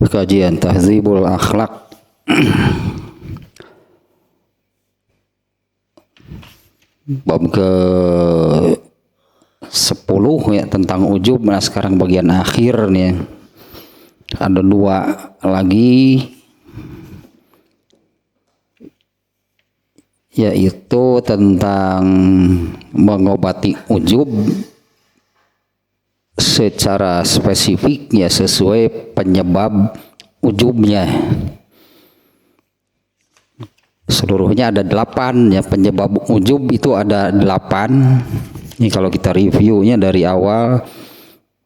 Kajian Tahdzibul Akhlaq bab ke 10 ya, tentang ujub. Nah sekarang bagian akhir nih, ada 2 lagi, yaitu tentang mengobati ujub secara spesifik ya, sesuai penyebab ujubnya. Seluruhnya ada 8 ya, penyebab ujub itu ada 8. Ini kalau kita reviewnya dari awal,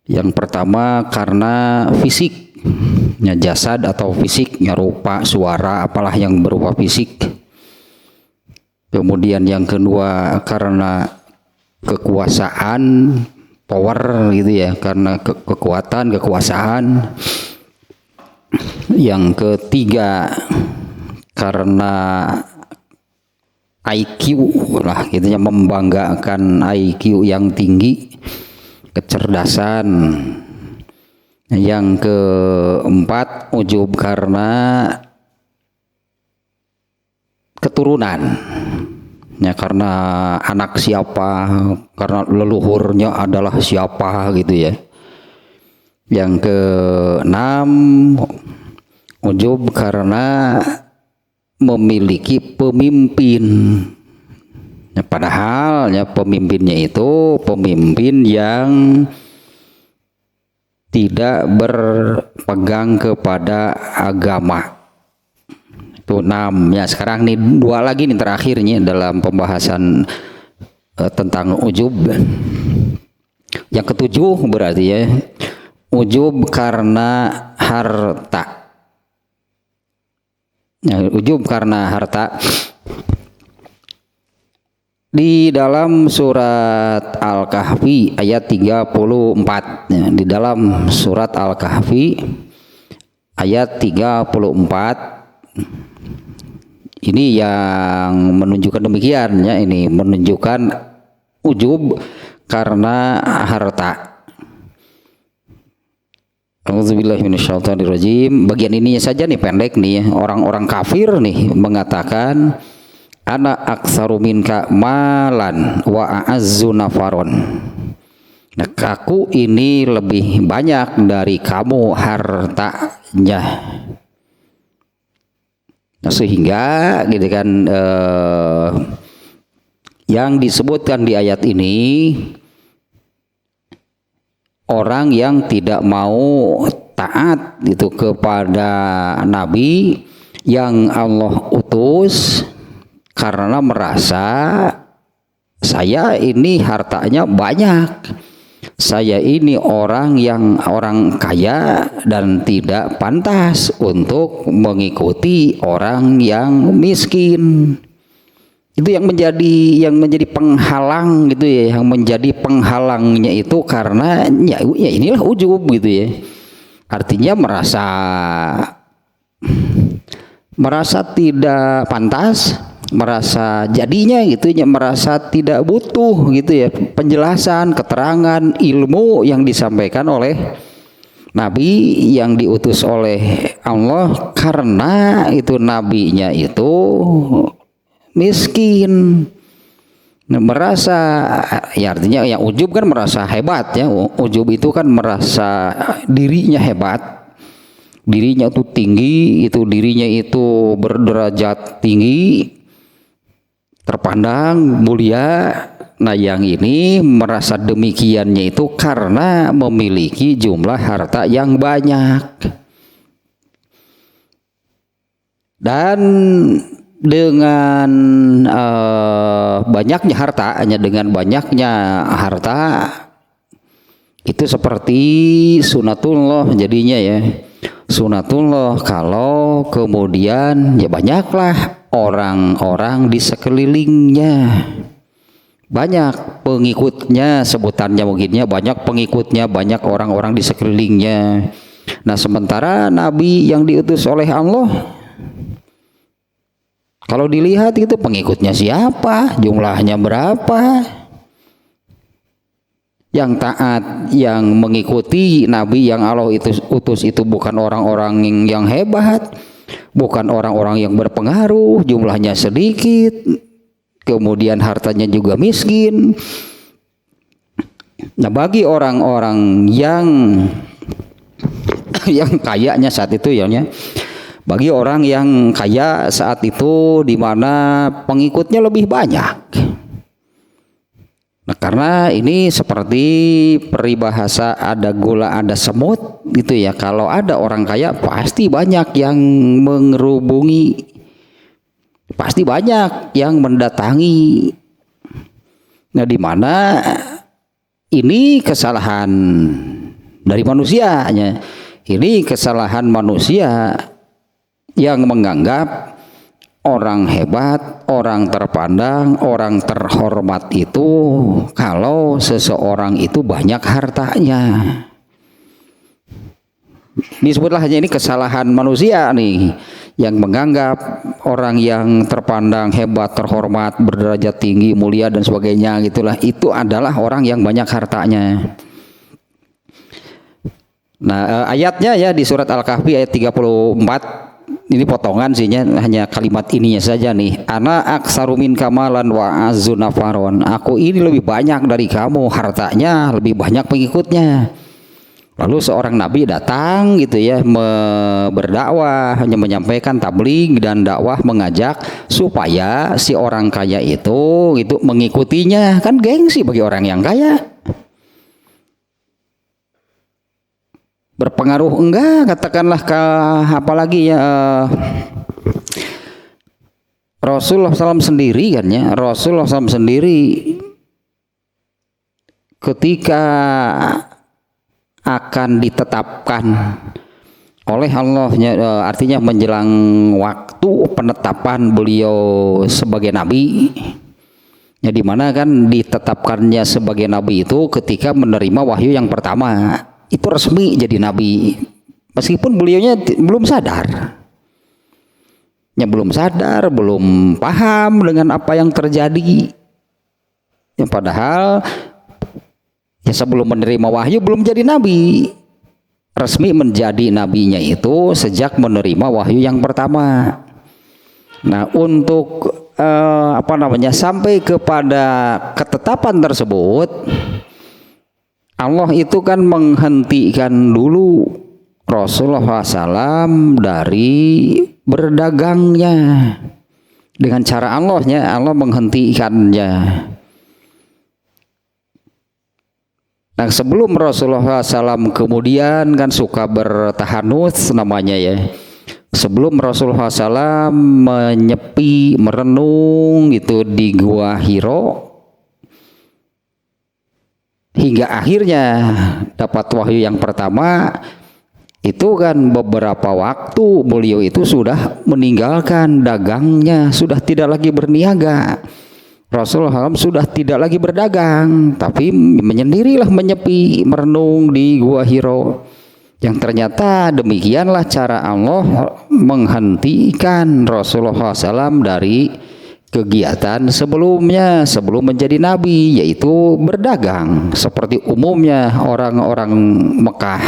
yang pertama karena fisik ya, jasad atau fisiknya, rupa, suara, apalah yang berupa fisik. Kemudian yang kedua karena kekuasaan, power gitu ya, karena kekuatan, kekuasaan. Yang ketiga karena IQ lah gitu ya, membanggakan IQ yang tinggi, kecerdasan. Yang keempat ujub karena keturunan ya, karena anak siapa, karena leluhurnya adalah siapa gitu ya. Yang keenam ujub karena memiliki pemimpin ya, padahal ya pemimpinnya itu pemimpin yang tidak berpegang kepada agama. Itu 6 ya. Sekarang nih 2 lagi nih terakhirnya dalam pembahasan tentang ujub. Yang ketujuh berarti ya, ujub karena harta. Ya, ujub karena harta. Di dalam surat Al-Kahfi ayat 34 ya, di dalam surat Al-Kahfi ayat 34 ini yang menunjukkan demikian ya, ini menunjukkan ujub karena harta. Auzubillahi minasyaitonirrajim. Bagian ininya saja nih pendek nih ya. Orang-orang kafir nih mengatakan ana aktsaru minka malan wa a'azzu nafaron. Nah, aku ini lebih banyak dari kamu hartanya. Nah, sehingga gitu kan yang disebutkan di ayat ini, orang yang tidak mau taat itu kepada Nabi yang Allah utus karena merasa saya ini hartanya banyak, saya ini orang kaya dan tidak pantas untuk mengikuti orang yang miskin. Itu yang menjadi penghalang gitu ya, yang menjadi penghalangnya itu karena ya inilah ujub gitu ya. Artinya merasa tidak pantas, merasa jadinya gitu ya, merasa tidak butuh gitu ya penjelasan, keterangan, ilmu yang disampaikan oleh Nabi yang diutus oleh Allah, karena itu nabinya itu miskin. Merasa ya, artinya ya ujub kan merasa hebat ya. Ujub itu kan merasa dirinya hebat, dirinya itu tinggi, itu dirinya itu berderajat tinggi, terpandang mulia. Nah yang ini merasa demikiannya itu karena memiliki jumlah harta yang banyak. Dan dengan banyaknya harta, hanya dengan banyaknya harta itu seperti sunatullah jadinya ya. Sunatullah kalau kemudian ya banyaklah orang-orang di sekelilingnya, banyak pengikutnya, sebutannya mungkinnya banyak pengikutnya, banyak orang-orang di sekelilingnya. Nah sementara Nabi yang diutus oleh Allah, kalau dilihat itu pengikutnya siapa, jumlahnya berapa, yang taat, yang mengikuti Nabi yang Allah utus itu bukan orang-orang yang hebat, bukan orang-orang yang berpengaruh, jumlahnya sedikit, kemudian hartanya juga miskin. Nah, bagi orang-orang yang kayanya saat itu ya, bagi orang yang kaya saat itu di mana pengikutnya lebih banyak. Nah, karena ini seperti peribahasa ada gula ada semut gitu ya. Kalau ada orang kaya pasti banyak yang mengerubungi, pasti banyak yang mendatangi. Nah, di mana ini kesalahan dari manusianya. Ini kesalahan manusia yang menganggap orang hebat, orang terpandang, orang terhormat itu kalau seseorang itu banyak hartanya. Disebutlah hanya ini kesalahan manusia nih, yang menganggap orang yang terpandang hebat, terhormat, berderajat tinggi, mulia dan sebagainya gitulah, itu adalah orang yang banyak hartanya. Nah, ayatnya ya di surat Al-Kahfi ayat 34, ini potongan sihnya, hanya kalimat ininya saja nih. Ana aksaru min kamalan wa azzu nafaron. Aku ini lebih banyak dari kamu hartanya, lebih banyak pengikutnya. Lalu seorang nabi datang gitu ya, berdakwah, hanya menyampaikan tabligh dan dakwah, mengajak supaya si orang kaya itu mengikutinya. Kan gengsi bagi orang yang kaya. Berpengaruh enggak, katakanlah apalagi ya Rasulullah SAW sendiri kan ya, Rasulullah SAW sendiri ketika akan ditetapkan oleh Allah, artinya menjelang waktu penetapan beliau sebagai nabi, ya dimana kan ditetapkannya sebagai nabi itu ketika menerima wahyu yang pertama. Itu resmi jadi nabi, meskipun beliaunya belum sadar, ya belum sadar, belum paham dengan apa yang terjadi. Ya, padahal ya sebelum menerima wahyu belum jadi nabi. Resmi menjadi nabinya itu sejak menerima wahyu yang pertama. Nah, untuk sampai kepada ketetapan tersebut, Allah itu kan menghentikan dulu Rasulullah SAW dari berdagangnya dengan cara Allahnya. Allah menghentikannya. Nah, sebelum Rasulullah SAW kemudian kan suka bertahanut namanya ya. Sebelum Rasulullah SAW menyepi, merenung gitu di Gua Hiro, hingga akhirnya dapat wahyu yang pertama, itu kan beberapa waktu beliau itu sudah meninggalkan dagangnya, sudah tidak lagi berniaga. Rasulullah SAW sudah tidak lagi berdagang, tapi menyendirilah, menyepi, merenung di Gua Hiro. Yang ternyata demikianlah cara Allah menghentikan Rasulullah SAW dari kegiatan sebelumnya, sebelum menjadi nabi, yaitu berdagang seperti umumnya orang-orang Mekah.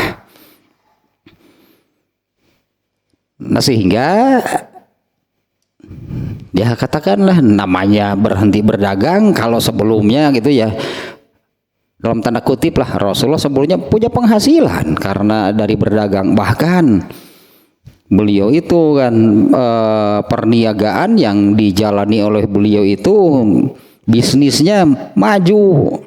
Nah, sehingga ya katakanlah namanya berhenti berdagang kalau sebelumnya gitu ya, dalam tanda kutip lah, Rasulullah sebelumnya punya penghasilan karena dari berdagang. Bahkan beliau itu kan perniagaan yang dijalani oleh beliau itu bisnisnya maju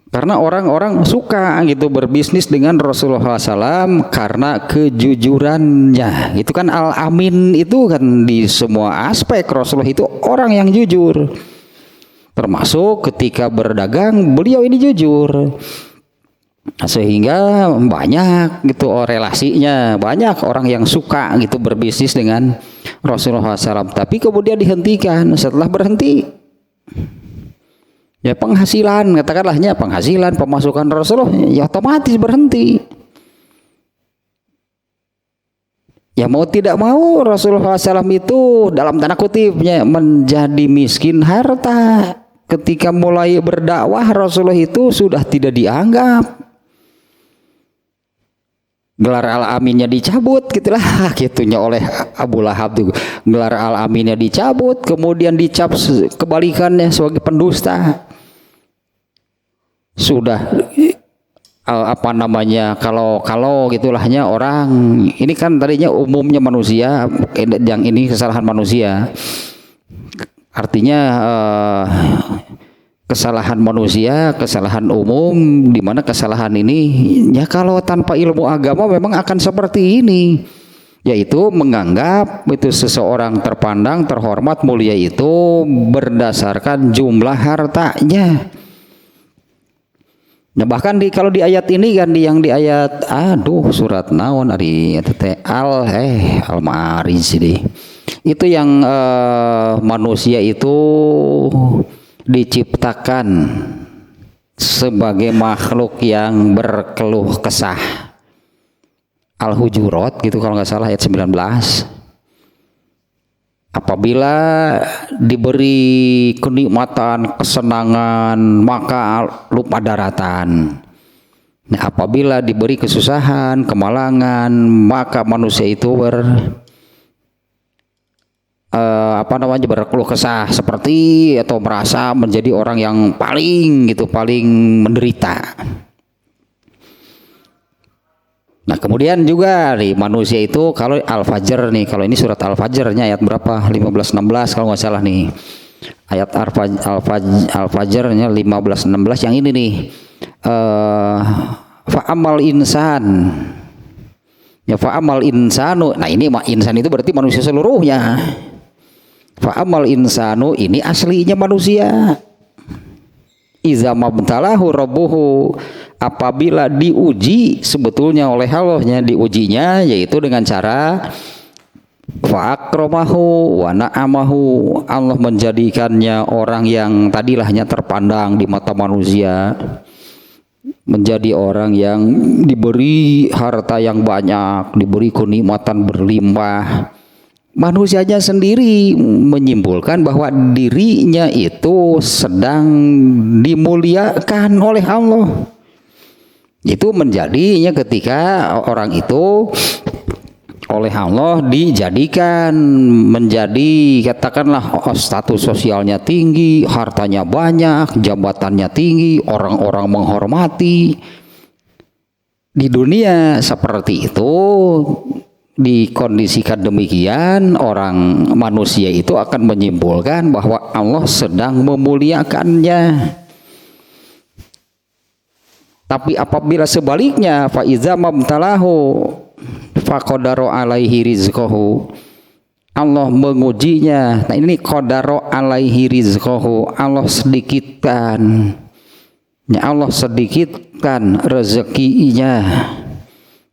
karena orang-orang suka gitu berbisnis dengan Rasulullah SAW karena kejujurannya. Itu kan Al-Amin itu kan di semua aspek Rasulullah itu orang yang jujur, termasuk ketika berdagang beliau ini jujur. Sehingga banyak gitu relasinya, banyak orang yang suka gitu berbisnis dengan Rasulullah SAW. Tapi kemudian dihentikan. Setelah berhenti, ya penghasilan, katakanlahnya penghasilan, pemasukan Rasulullah ya otomatis berhenti. Ya mau tidak mau Rasulullah SAW itu dalam tanda kutipnya menjadi miskin harta. ketika mulai berdakwah Rasulullah itu sudah tidak dianggap. Gelar al-aminnya dicabut gitulah gitunya oleh Abu Lahab tuh. Gelar al-aminnya dicabut, kemudian dicap kebalikannya sebagai pendusta. Sudah apa namanya, kalau gitulahnya orang ini kan tadinya umumnya manusia, yang ini kesalahan manusia. Artinya kesalahan manusia, kesalahan umum, di mana kesalahan ini ya kalau tanpa ilmu agama memang akan seperti ini, yaitu menganggap itu seseorang terpandang, terhormat, mulia itu berdasarkan jumlah hartanya. Nah bahkan kalau di ayat ini kan yang di ayat surat naon ari Al-Ma'arij itu yang manusia itu diciptakan sebagai makhluk yang berkeluh kesah. Al-Hujurat gitu kalau nggak salah ayat 19. Apabila diberi kenikmatan, kesenangan, maka lupa daratan. Nah, apabila diberi kesusahan, kemalangan, maka manusia itu berkeluh kesah seperti atau merasa menjadi orang yang paling menderita. Nah kemudian juga nih manusia itu kalau Al-Fajr nih, kalau ini surat Al-Fajrnya ayat berapa, 15-16 kalau nggak salah nih, ayat Al-Fajrnya 15-16 yang ini nih, fa'amal insan ya, fa'amal insanu. Nah ini insan itu berarti manusia seluruhnya. Fa'amal insanu ini aslinya manusia. Iza mabtalahu rabbuhu, apabila diuji sebetulnya oleh Allahnya, diujinya yaitu dengan cara fa'akramahu wa na'amahu, Allah menjadikannya orang yang tadilahnya terpandang di mata manusia, menjadi orang yang diberi harta yang banyak, diberi kenikmatan berlimpah. Manusianya sendiri menyimpulkan bahwa dirinya itu sedang dimuliakan oleh Allah. Itu menjadinya ketika orang itu oleh Allah dijadikan menjadi katakanlah status sosialnya tinggi, hartanya banyak, jabatannya tinggi, orang-orang menghormati. Di dunia seperti itu, dikondisikan demikian, orang manusia itu akan menyimpulkan bahwa Allah sedang memuliakannya. Tapi apabila sebaliknya, fa iza mabtalahu faqadara alaihi rizqahu, Allah mengujinya. Nah ini qadara alaihi rizqahu, Allah sedikitkan, ya Allah sedikitkan rezekinya.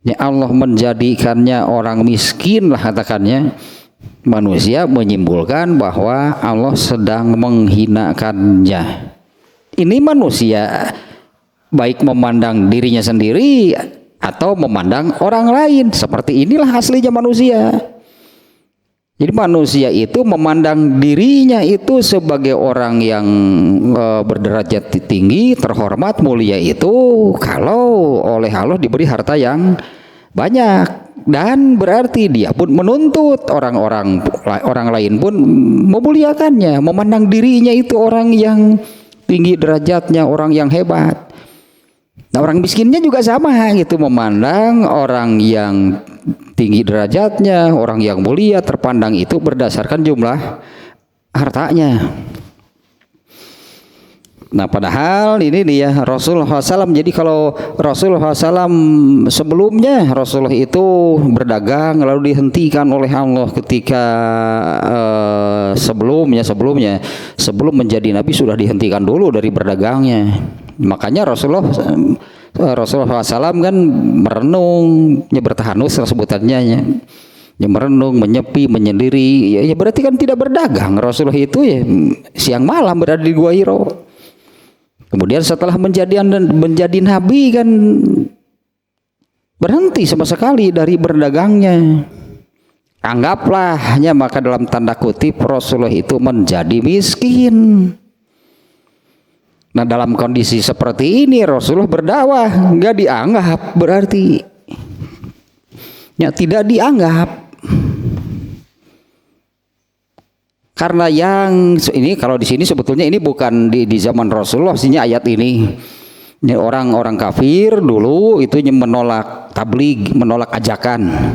Ya Allah menjadikannya orang miskin lah katakannya. Manusia menyimpulkan bahwa Allah sedang menghinakannya. Ini manusia baik memandang dirinya sendiri atau memandang orang lain. Seperti inilah aslinya manusia. Jadi manusia itu memandang dirinya itu sebagai orang yang berderajat tinggi, terhormat, mulia itu kalau oleh Allah diberi harta yang banyak, dan berarti dia pun menuntut orang lain pun memuliakannya, memandang dirinya itu orang yang tinggi derajatnya, orang yang hebat. Nah orang miskinnya juga sama gitu, memandang orang yang tinggi derajatnya, orang yang mulia terpandang itu berdasarkan jumlah hartanya. Nah padahal ini dia Rasulullah SAW. Jadi kalau Rasulullah SAW sebelumnya Rasulullah itu berdagang lalu dihentikan oleh Allah ketika sebelum menjadi Nabi sudah dihentikan dulu dari berdagangnya. Makanya Rasulullah SAW kan merenung, bertahanus sebutannya ya, merenung, menyepi, menyendiri ya berarti kan tidak berdagang. Rasulullah itu ya siang malam berada di Gua Hiro. Kemudian setelah menjadi Nabi kan berhenti sama sekali dari berdagangnya. Anggaplah maka dalam tanda kutip Rasulullah itu menjadi miskin. Nah dalam kondisi seperti ini Rasulullah berdakwah nggak dianggap, berarti ya tidak dianggap. Karena yang ini kalau di sini sebetulnya ini bukan di zaman Rasulullah sini ayat ini. Ini orang-orang kafir dulu itu menolak tabligh, menolak ajakan,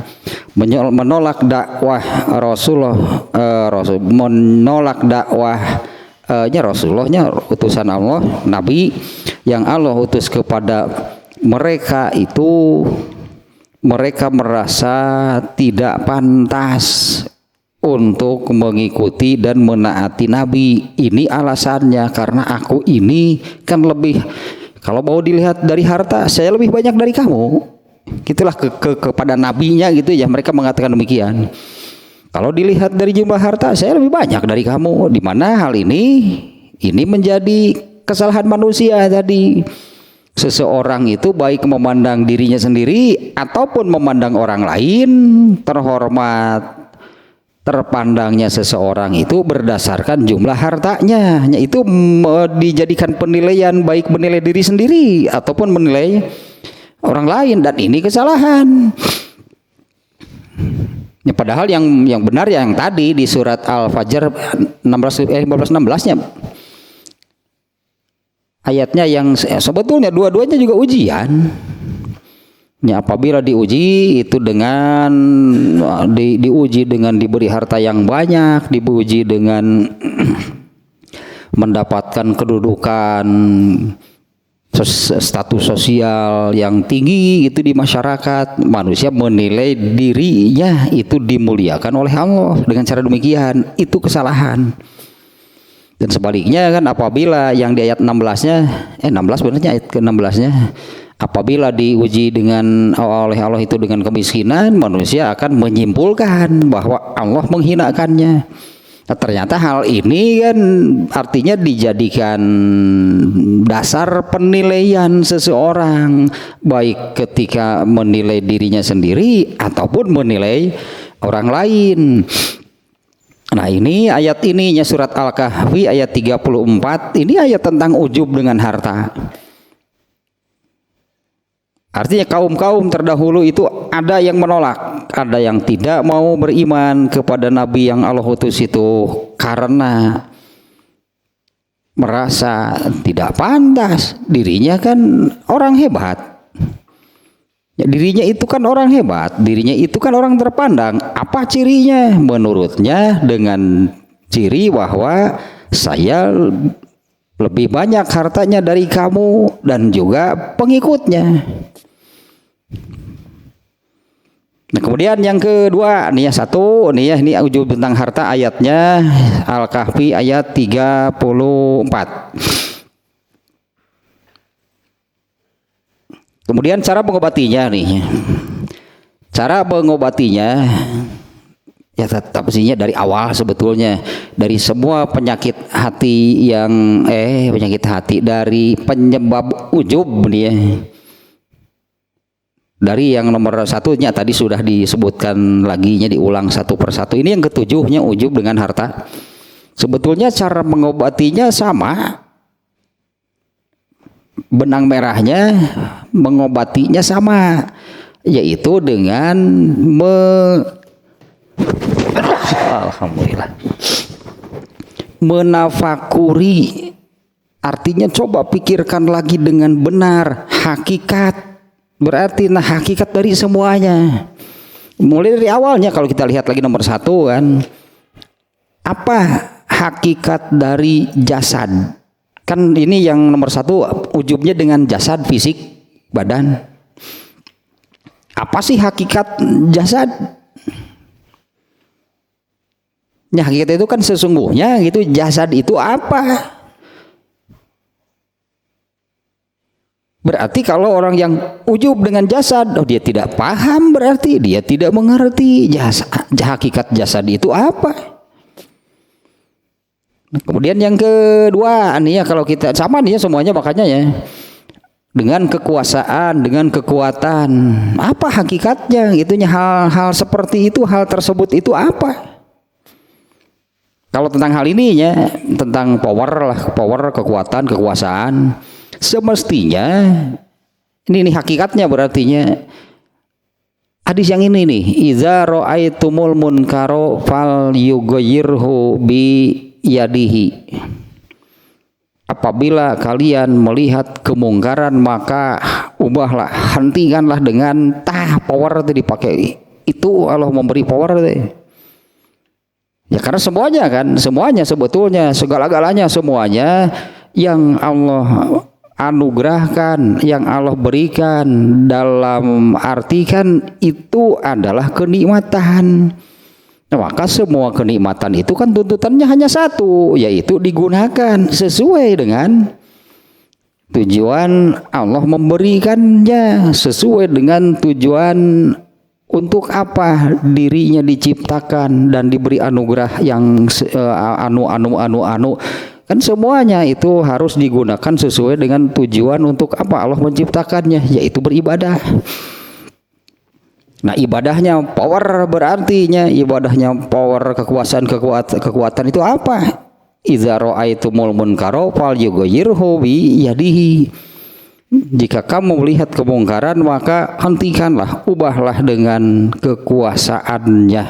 menolak dakwah Rasulullah, menolak dakwah Rasulullahnya utusan Allah, Nabi yang Allah utus kepada mereka itu, mereka merasa tidak pantas untuk mengikuti dan menaati Nabi. Ini alasannya, karena aku ini kan lebih, kalau mau dilihat dari harta, saya lebih banyak dari kamu. Gitulah kepada nabinya gitu ya, mereka mengatakan demikian. Kalau dilihat dari jumlah harta, saya lebih banyak dari kamu. Di mana hal ini menjadi kesalahan manusia tadi. Seseorang itu baik memandang dirinya sendiri ataupun memandang orang lain terhormat, terpandangnya seseorang itu berdasarkan jumlah hartanya, itu dijadikan penilaian, baik menilai diri sendiri ataupun menilai orang lain, dan ini kesalahan. Ya, padahal yang benar yang tadi di surat Al-Fajr 15-16-nya ayatnya yang sebetulnya dua-duanya juga ujian. Ya, apabila diuji itu dengan diuji dengan diberi harta yang banyak, diuji dengan mendapatkan kedudukan, status sosial yang tinggi itu di masyarakat, manusia menilai dirinya itu dimuliakan oleh Allah dengan cara demikian, itu kesalahan. Dan sebaliknya kan apabila yang di ayat 16-nya 16 benarnya ayat ke-16-nya, apabila diuji dengan oleh Allah itu dengan kemiskinan, manusia akan menyimpulkan bahwa Allah menghinakannya. Nah, ternyata hal ini kan artinya dijadikan dasar penilaian seseorang, baik ketika menilai dirinya sendiri ataupun menilai orang lain. Nah ini ayat ininya surat Al-Kahfi ayat 34, ini ayat tentang ujub dengan harta. Artinya kaum-kaum terdahulu itu ada yang menolak, ada yang tidak mau beriman kepada Nabi yang Allah utus itu karena merasa tidak pantas, dirinya kan orang hebat. Ya, dirinya itu kan orang hebat, dirinya itu kan orang terpandang. Apa cirinya? Menurutnya dengan ciri bahwa saya lebih banyak hartanya dari kamu dan juga pengikutnya. Nah, kemudian yang kedua nih ya, satu nih ya, ini ujub tentang harta ayatnya Al-Kahfi ayat 34. Kemudian cara mengobatinya nih. Cara mengobatinya ya tetap pastinya dari awal sebetulnya, dari semua penyakit hati yang penyakit hati, dari penyebab ujub nih ya. Dari yang nomor satunya tadi sudah disebutkan laginya, diulang satu persatu. Ini yang ketujuhnya ujub dengan harta. Sebetulnya cara mengobatinya sama. Benang merahnya mengobatinya sama, yaitu dengan alhamdulillah menafakuri, artinya coba pikirkan lagi dengan benar hakikat, berarti hakikat dari semuanya. Mulai dari awalnya kalau kita lihat lagi nomor satu kan, apa hakikat dari jasad? Kan ini yang nomor satu ujubnya dengan jasad, fisik, badan. Apa sih hakikat jasad? Ya hakikat itu kan sesungguhnya gitu, jasad itu apa? Berarti kalau orang yang ujub dengan jasad, dia tidak paham, berarti dia tidak mengerti hakikat jasad itu apa. Kemudian yang kedua nih ya, kalau kita sama nih ya semuanya, makanya ya, dengan kekuasaan, dengan kekuatan, apa hakikatnya? Itunya hal-hal seperti itu, hal tersebut itu apa? Kalau tentang hal ini ya, tentang power, kekuatan, kekuasaan, semestinya ini hakikatnya berartinya hadis yang ini nih, iza ra'aitumul munkaro fal yughayyirhu bi yadihi. Apabila kalian melihat kemungkaran maka ubahlah, hentikanlah dengan power itu dipakai. Itu Allah memberi power deh. Ya karena semuanya sebetulnya segala-galanya semuanya yang Allah anugerahkan, yang Allah berikan dalam arti kan itu adalah kenikmatan. Nah, maka semua kenikmatan itu kan tuntutannya hanya satu, yaitu digunakan sesuai dengan tujuan Allah memberikannya, sesuai dengan tujuan untuk apa dirinya diciptakan dan diberi anugerah yang kan semuanya itu harus digunakan sesuai dengan tujuan untuk apa Allah menciptakannya, yaitu beribadah. Nah, ibadahnya power berartinya ibadahnya power, kekuatan itu apa? Idza ra'aitumul munkara falyughayyirhu bi yadihi. Jika kamu melihat kemungkaran maka hentikanlah, ubahlah dengan kekuasaannya.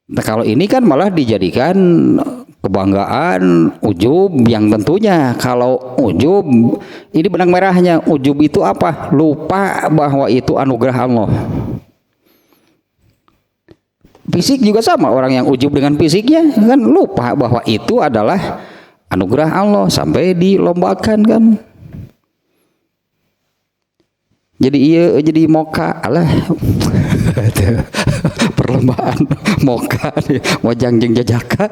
Nah, kalau ini kan malah dijadikan kebanggaan, ujub, yang tentunya kalau ujub ini benang merahnya. Ujub itu apa? Lupa bahwa itu anugerah Allah. Fisik juga sama, orang yang ujub dengan fisiknya kan lupa bahwa itu adalah anugerah Allah sampai dilombakan kan. Jadi moka alah perlombaan moka mau jangjeng jajaka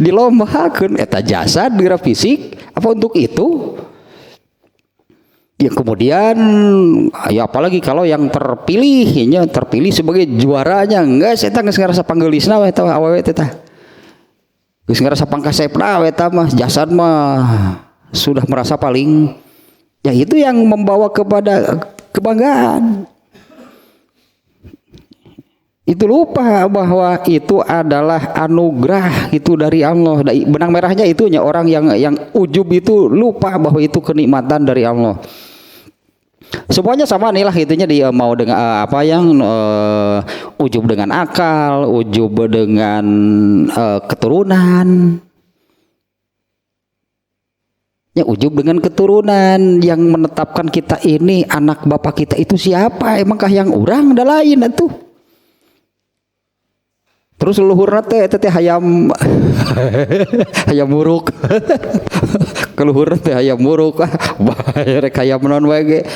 dilombakan eta jasa dira fisik apa untuk itu ya. Kemudian ya apalagi kalau yang terpilih sebagai juaranya, enggak saya geus ngarasa panggeulisna we eta awewe teh geus ngarasa pangkasepna we eta mah jasad mah sudah merasa paling, ya itu yang membawa kepada kebanggaan. Itu lupa bahwa itu adalah anugerah itu dari Allah. Benang merahnya itunya orang yang ujub itu lupa bahwa itu kenikmatan dari Allah. Semuanya sama nih lah itunya, dia mau dengan ujub dengan akal, ujub dengan keturunan. Ya ujub dengan keturunan yang menetapkan kita ini anak bapak kita itu siapa? Emangkah yang orang ada lain atuh? Terus leluhurna teh hayam hayam muruk. Keluhur teh hayam muruk rek hayam naon wae.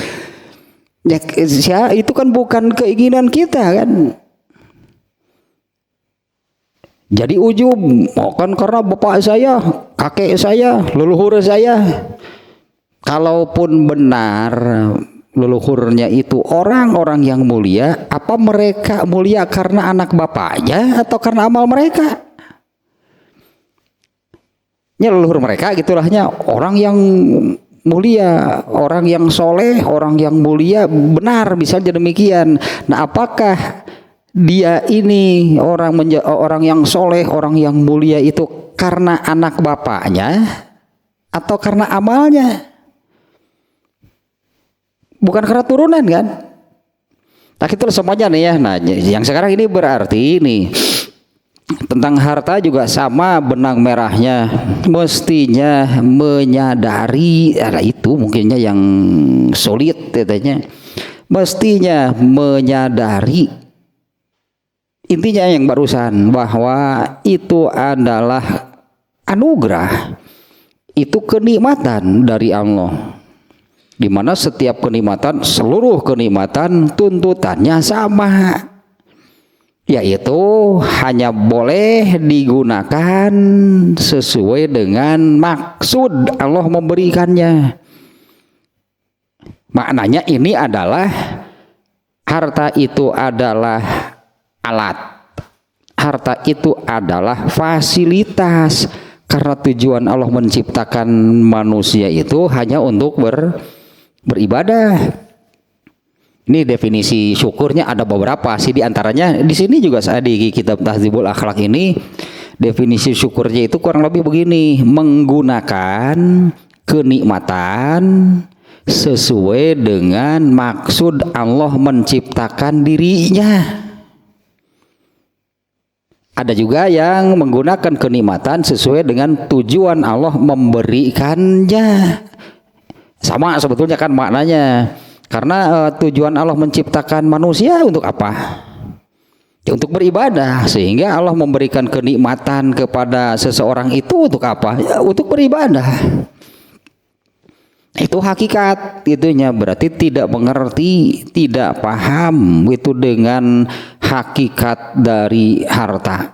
Ya itu kan bukan keinginan kita kan. Jadi ujub kan karena bapak saya, kakek saya, leluhur saya. Kalaupun benar leluhurnya itu orang-orang yang mulia, apa mereka mulia karena anak bapaknya atau karena amal mereka? Ya leluhur mereka gitulahnya orang yang mulia, orang yang soleh, orang yang mulia, benar bisa jadi demikian. Nah, apakah dia ini orang yang soleh, orang yang mulia itu karena anak bapaknya atau karena amalnya? Bukan karena turunan kan? Nah itu semuanya nih ya. Nah yang sekarang ini berarti ini tentang harta juga sama benang merahnya. Mestinya menyadari, itu mungkinnya yang solid katanya. Mestinya menyadari intinya yang barusan bahwa itu adalah anugerah, itu kenikmatan dari Allah. Di mana setiap kenikmatan, seluruh kenikmatan tuntutannya sama, yaitu hanya boleh digunakan sesuai dengan maksud Allah memberikannya. Maknanya ini adalah harta itu adalah alat, harta itu adalah fasilitas, karena tujuan Allah menciptakan manusia itu hanya untuk beribadah. Ini definisi syukurnya ada beberapa sih, di antaranya di sini juga di kitab Tahdzibul Akhlak ini definisi syukurnya itu kurang lebih begini: menggunakan kenikmatan sesuai dengan maksud Allah menciptakan dirinya. Ada juga yang menggunakan kenikmatan sesuai dengan tujuan Allah memberikannya. Sama sebetulnya kan maknanya. Karena tujuan Allah menciptakan manusia untuk apa? Ya, untuk beribadah. Sehingga Allah memberikan kenikmatan kepada seseorang itu untuk apa? Ya, untuk beribadah. Itu hakikat itunya, berarti tidak mengerti, tidak paham itu dengan hakikat dari harta.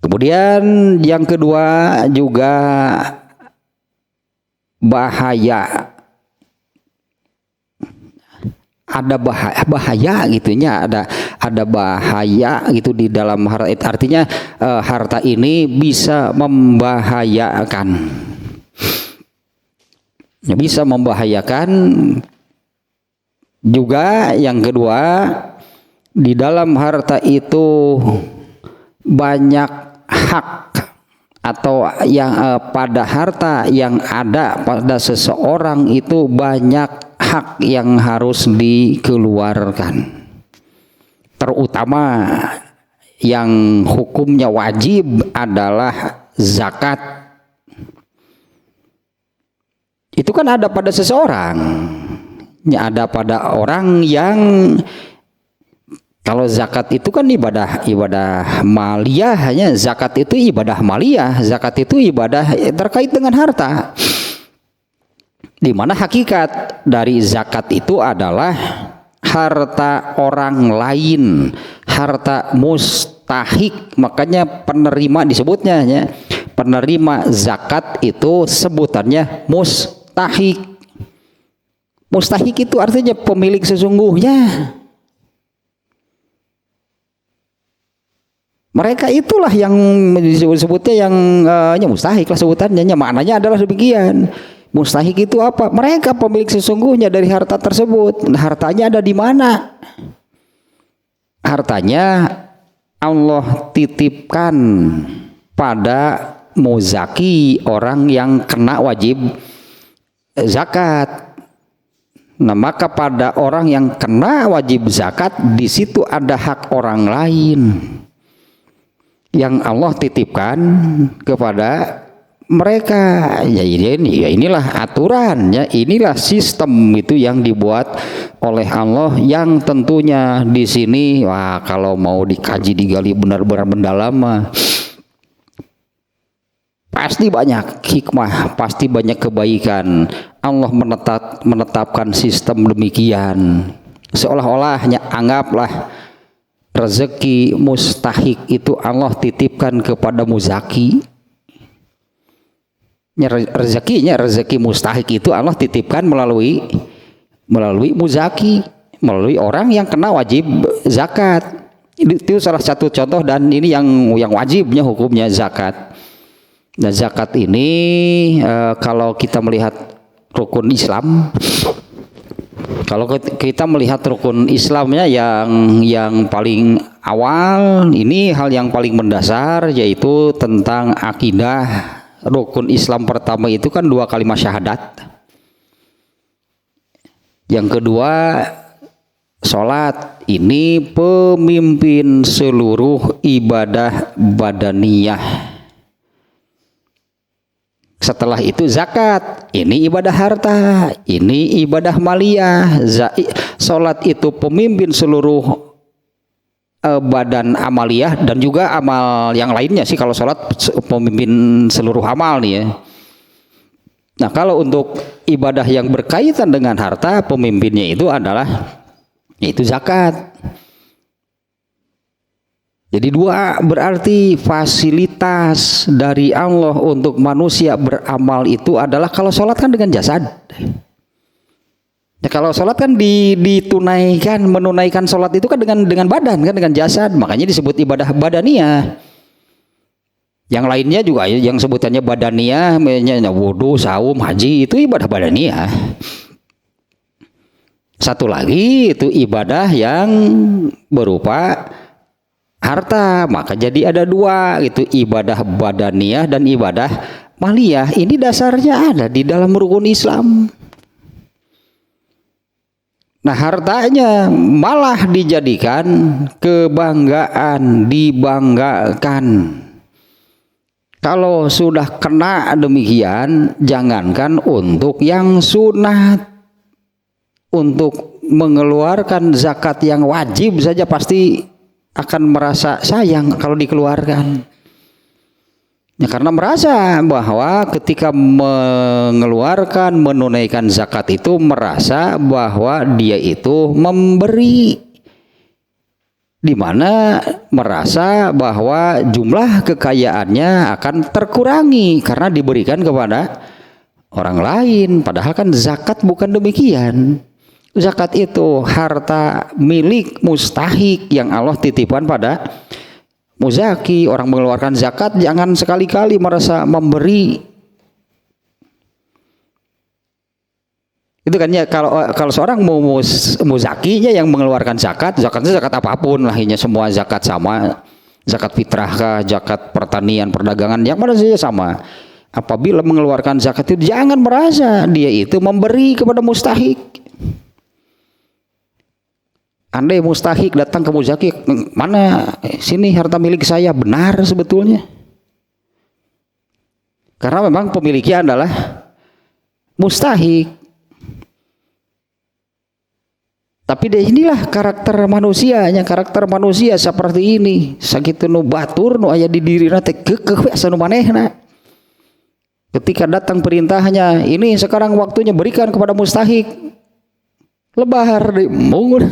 Kemudian yang kedua juga bahaya. Ada bahaya gitunya, ada bahaya gitu di dalam harta. Artinya harta ini bisa membahayakan. Bisa membahayakan juga. Yang kedua, di dalam harta itu banyak hak, atau yang pada harta yang ada pada seseorang itu banyak hak yang harus dikeluarkan, terutama yang hukumnya wajib adalah zakat. Itu kan ada pada seseorang, ya, ada pada orang yang, kalau zakat itu kan ibadah maliyah, hanya zakat itu ibadah maliyah, zakat itu ibadah terkait dengan harta. Di mana hakikat dari zakat itu adalah harta orang lain, harta mustahik. Makanya penerima disebutnya, ya, penerima zakat itu sebutannya mustahik. Mustahik itu artinya pemilik sesungguhnya. Mereka itulah yang disebutnya yang mustahik lah sebutannya. Maknanya adalah demikian. Mustahik itu apa? Mereka pemilik sesungguhnya dari harta tersebut. Hartanya ada di mana? Hartanya Allah titipkan pada muzaki, orang yang kena wajib zakat. Nah, maka pada orang yang kena wajib zakat, di situ ada hak orang lain yang Allah titipkan kepada mereka. Ya inilah aturan, ya inilah sistem itu yang dibuat oleh Allah, yang tentunya di sini wah kalau mau dikaji digali benar-benar mendalam pasti banyak hikmah, pasti banyak kebaikan. Allah menetapkan sistem demikian, seolah-olahnya anggaplah rezeki mustahik itu Allah titipkan kepada muzaki. Rezeki mustahik itu Allah titipkan melalui muzaki, melalui orang yang kena wajib zakat. Itu salah satu contoh, dan ini yang wajibnya hukumnya zakat. Nah, zakat ini kalau kita melihat rukun Islam, kalau kita melihat rukun Islamnya yang paling awal, ini hal yang paling mendasar, yaitu tentang akidah. Rukun Islam pertama itu kan 2 kalimat syahadat. Yang kedua sholat, ini pemimpin seluruh ibadah badaniyah. Setelah itu zakat, ini ibadah harta, ini ibadah maliyah. Sholat itu pemimpin seluruh badan amaliyah, dan juga amal yang lainnya sih. Kalau sholat pemimpin seluruh amal nih, ya. Nah, kalau untuk ibadah yang berkaitan dengan harta, pemimpinnya itu adalah yaitu zakat. Jadi 2, berarti fasilitas dari Allah untuk manusia beramal itu adalah, kalau sholat kan dengan jasad. Ya, kalau sholat kan menunaikan sholat itu kan dengan badan, kan dengan jasad, makanya disebut ibadah badaniyah. Yang lainnya juga yang sebutannya badaniyah, wudhu, saum, haji, itu ibadah badaniyah. Satu lagi itu ibadah yang berupa harta, maka jadi ada dua, itu ibadah badaniyah dan ibadah maliyah. Ini dasarnya ada di dalam rukun Islam. Nah, hartanya malah dijadikan kebanggaan, dibanggakan. Kalau sudah kena demikian, jangankan untuk yang sunat, untuk mengeluarkan zakat yang wajib saja pasti akan merasa sayang kalau dikeluarkan. Ya, karena merasa bahwa ketika mengeluarkan, menunaikan zakat itu merasa bahwa dia itu memberi, di mana merasa bahwa jumlah kekayaannya akan terkurangi karena diberikan kepada orang lain. Padahal kan zakat bukan demikian. Zakat itu harta milik mustahik yang Allah titipkan pada muzaki. Orang mengeluarkan zakat jangan sekali-kali merasa memberi. Itu kan ya, kalau seorang muzakinya yang mengeluarkan zakatnya zakat apapun lah, ini semua zakat sama, zakat fitrah kah, zakat pertanian, perdagangan, yang mana saja sama. Apabila mengeluarkan zakat itu jangan merasa dia itu memberi kepada mustahik. Andai mustahik datang ke muzaki, mana sini harta milik saya, benar sebetulnya. Karena memang pemiliknya adalah mustahik. Tapi inilah karakter manusianya, karakter manusia seperti ini. Sakitu nu batur nu aya di dirina teh keukeuh asa nu manehna. Ketika datang perintahnya, ini sekarang waktunya berikan kepada mustahik. Lebar di mungun.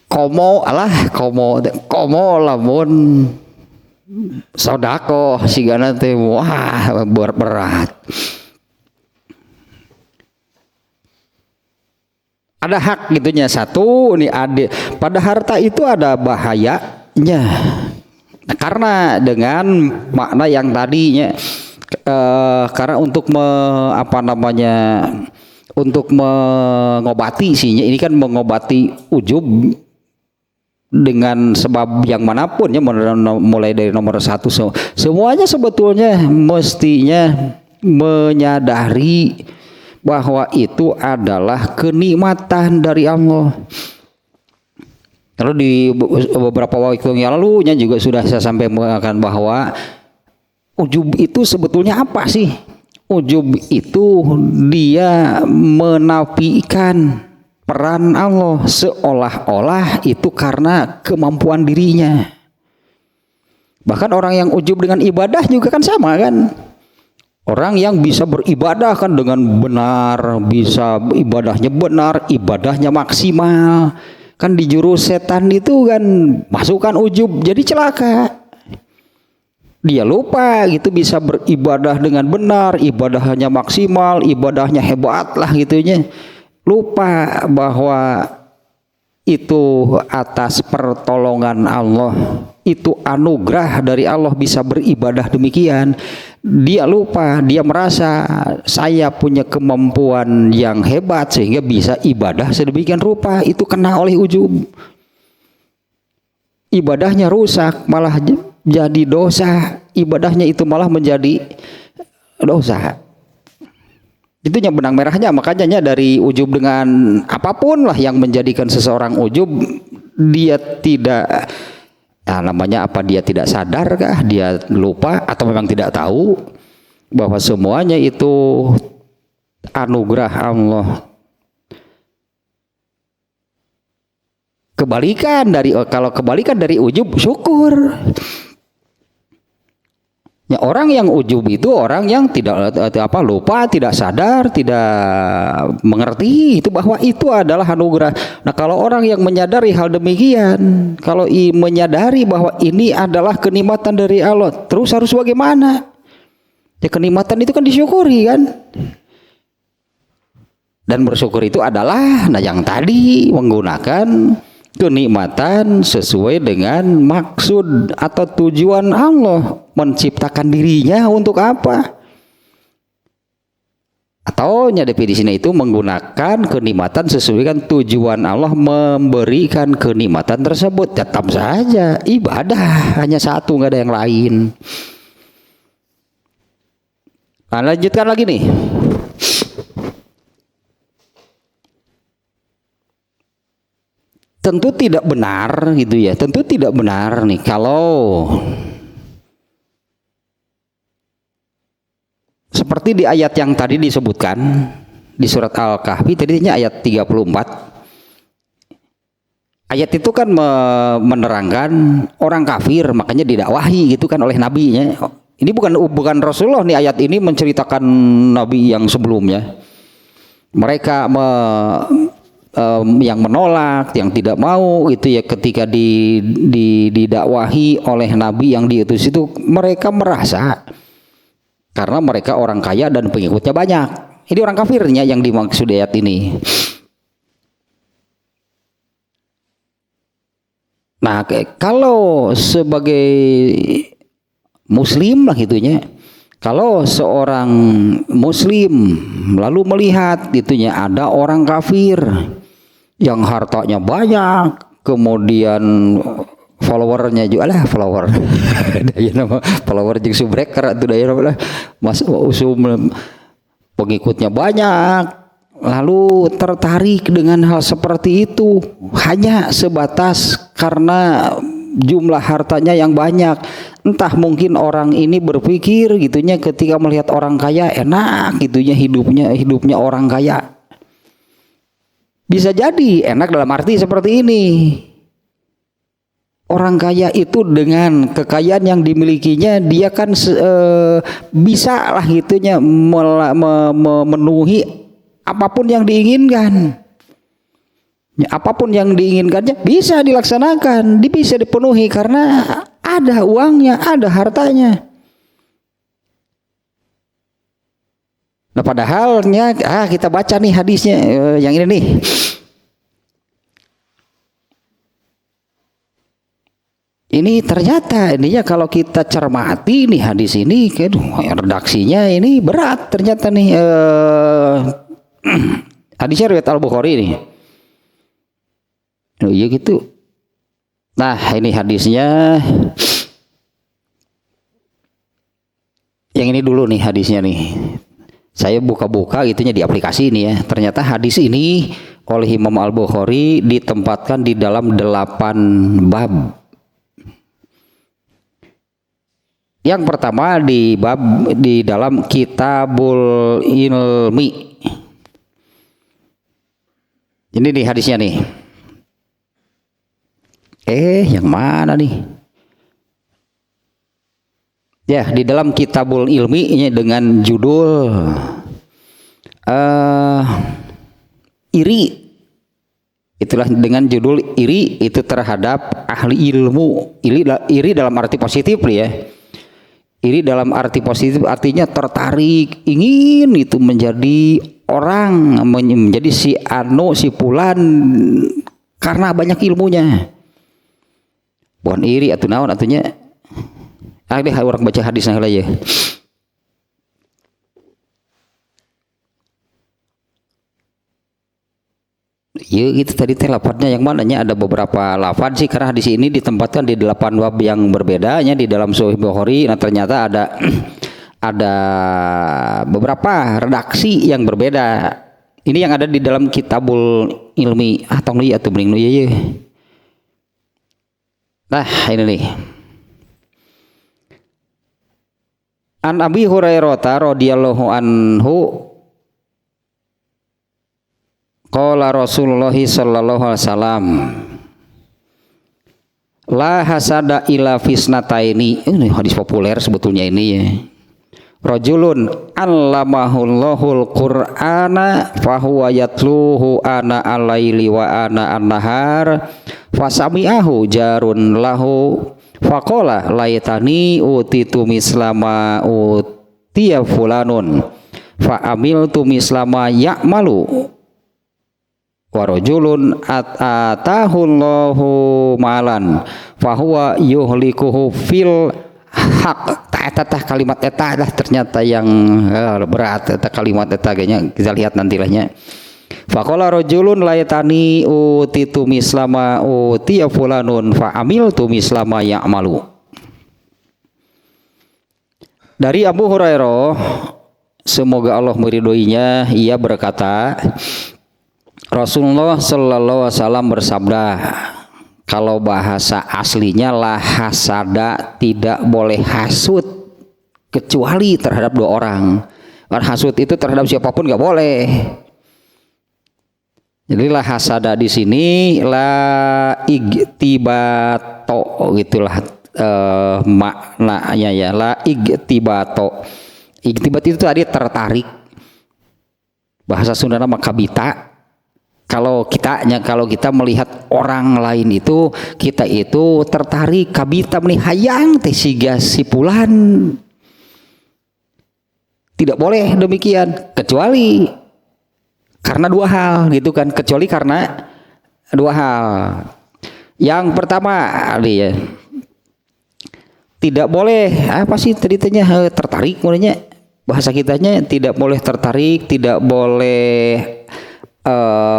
komo lamun sodako sigana teh wah berat. Ada hak gitunya satu nih, ada pada harta itu ada bahayanya. Nah, karena dengan makna yang tadinya karena untuk untuk mengobati isinya, ini kan mengobati ujub dengan sebab yang manapun ya, mulai dari nomor satu semuanya sebetulnya mestinya menyadari bahwa itu adalah kenikmatan dari Allah. Kalau di beberapa waktu yang lalu juga sudah saya sampai mengatakan bahwa ujub itu sebetulnya apa sih? Ujub itu dia menafikan peran Allah, seolah-olah itu karena kemampuan dirinya. Bahkan orang yang ujub dengan ibadah juga kan sama kan. Orang yang bisa beribadah kan dengan benar, bisa ibadahnya benar, ibadahnya maksimal. Kan di jurus setan itu kan masukkan ujub, jadi celaka. Dia lupa gitu bisa beribadah dengan benar, ibadahnya maksimal, ibadahnya hebat lah gitunya. Lupa bahwa itu atas pertolongan Allah, itu anugerah dari Allah bisa beribadah demikian. Dia lupa, dia merasa saya punya kemampuan yang hebat sehingga bisa ibadah sedemikian rupa. Itu kena oleh ujub. Ibadahnya rusak, malah jadi dosa. Ibadahnya itu malah menjadi dosa. Itu yang benang merahnya. Makanya dari ujub dengan apapun lah yang menjadikan seseorang ujub, dia tidak, nah, namanya apa, dia tidak sadar kah, dia lupa atau memang tidak tahu bahwa semuanya itu anugerah Allah. Kalau kebalikan dari ujub, syukur. Ya, orang yang ujub itu orang yang tidak lupa, tidak sadar, tidak mengerti itu bahwa itu adalah anugerah. Nah, kalau orang yang menyadari hal demikian, kalau menyadari bahwa ini adalah kenikmatan dari Allah, terus harus bagaimana? Ya, kenikmatan itu kan disyukuri kan? Dan bersyukur itu adalah yang tadi menggunakan kenikmatan sesuai dengan maksud atau tujuan Allah menciptakan dirinya untuk apa? Atau definisinya itu menggunakan kenikmatan sesuai dengan tujuan Allah memberikan kenikmatan tersebut. Tetap saja ibadah hanya satu, nggak ada yang lain. Nah, lanjutkan lagi nih. Tentu tidak benar gitu ya. Tentu tidak benar nih kalau seperti di ayat yang tadi disebutkan di surat Al-Kahfi, tadinya ayat 34. Ayat itu kan menerangkan orang kafir, makanya didakwahi gitu kan oleh nabinya. Ini bukan Rasulullah nih, ayat ini menceritakan nabi yang sebelumnya. Mereka yang menolak, yang tidak mau itu ya, ketika didakwahi oleh nabi yang diutus itu, mereka merasa karena mereka orang kaya dan pengikutnya banyak. Ini orang kafirnya yang dimaksud ayat ini. Nah, kalau sebagai muslim lah gitunya, kalau seorang muslim lalu melihat gitunya ada orang kafir yang hartanya banyak, kemudian followernya juga lah, follower daya nama follower jeung subreker atau daya nama mas usum pengikutnya banyak, lalu tertarik dengan hal seperti itu hanya sebatas karena jumlah hartanya yang banyak. Entah mungkin orang ini berpikir gitunya ketika melihat orang kaya enak gitunya hidupnya orang kaya. Bisa jadi enak dalam arti seperti ini. Orang kaya itu dengan kekayaan yang dimilikinya dia kan bisa lah gitunya memenuhi apapun yang diinginkan. Ya, apapun yang diinginkannya bisa dilaksanakan, bisa dipenuhi karena ada uangnya, ada hartanya. Nah, padahalnya kita baca nih hadisnya yang ini nih. Ini ternyata ininya kalau kita cermati nih hadis ini, redaksinya ini berat ternyata nih. Hadisnya riwayat Al-Bukhari nih. Oh iya gitu. Nah ini hadisnya. Yang ini dulu nih hadisnya nih. Saya buka-buka gitunya di aplikasi ini ya. Ternyata hadis ini oleh Imam Al-Bukhari ditempatkan di dalam 8 bab. Yang pertama di dalam Kitabul Ilmi. Ini nih hadisnya nih. Yang mana nih? Ya, di dalam Kitabul Ilmi dengan judul iri. Itulah dengan judul iri itu terhadap ahli ilmu. Iri dalam arti positif ya. Iri dalam arti positif artinya tertarik, ingin itu menjadi orang, menjadi si fulan karena banyak ilmunya. Bukan iri atau naon atunya. Deh orang baca hadis nah ya. Ya itu tadi lafadznya yang mananya ada beberapa lafadz sih, karena hadis ini ditempatkan di 8 bab yang berbedanya di dalam Sahih Bukhari. Nah ternyata ada beberapa redaksi yang berbeda. Ini yang ada di dalam Kitabul Ilmi atau mending ya. Nah ini nih. An Abi Hurairah radhiyallahu anhu qala Rasulullah sallallahu alaihi wasallam la hasada ila fisnataini. Ini hadis populer sebetulnya ini ya. Rajulun allamahullahul qur'ana fahuwa yatluhu ana al-laili wa ana an-nahar fasami'ahu jarun lahu faqala laitani utitu mislama utiya fulanun fa amiltu mislama ya'malu wa rajulun atahullahu malan fahuwa yuhlikuhu fil hak tah kalimat eta lah ternyata yang berat eta kalimat eta ganya kita lihat nantilahnya. Faqala rajulun layatani utitu mislama utiya fulanun fa amiltu mislama ya'malu. Dari Abu Hurairah, semoga Allah meridhoinya, ia berkata, Rasulullah sallallahu alaihi wasallam bersabda, kalau bahasa aslinya la hasada, tidak boleh hasud kecuali terhadap dua orang. Hasud itu terhadap siapapun nggak boleh. Jadi la hasada di sini la igtibato gitulah maknanya ya, la igtibato. Igtibat itu tadi tertarik. Bahasa Sunda nama kabita. Kalau kita melihat orang lain itu, kita itu tertarik kabita meni hayang teh siga sipulan. Tidak boleh demikian kecuali karena dua hal gitu kan, kecuali karena dua hal. Yang pertama ya, tidak boleh apa sih ceritanya tertarik mulanya bahasa kitanya, tidak boleh tertarik, tidak boleh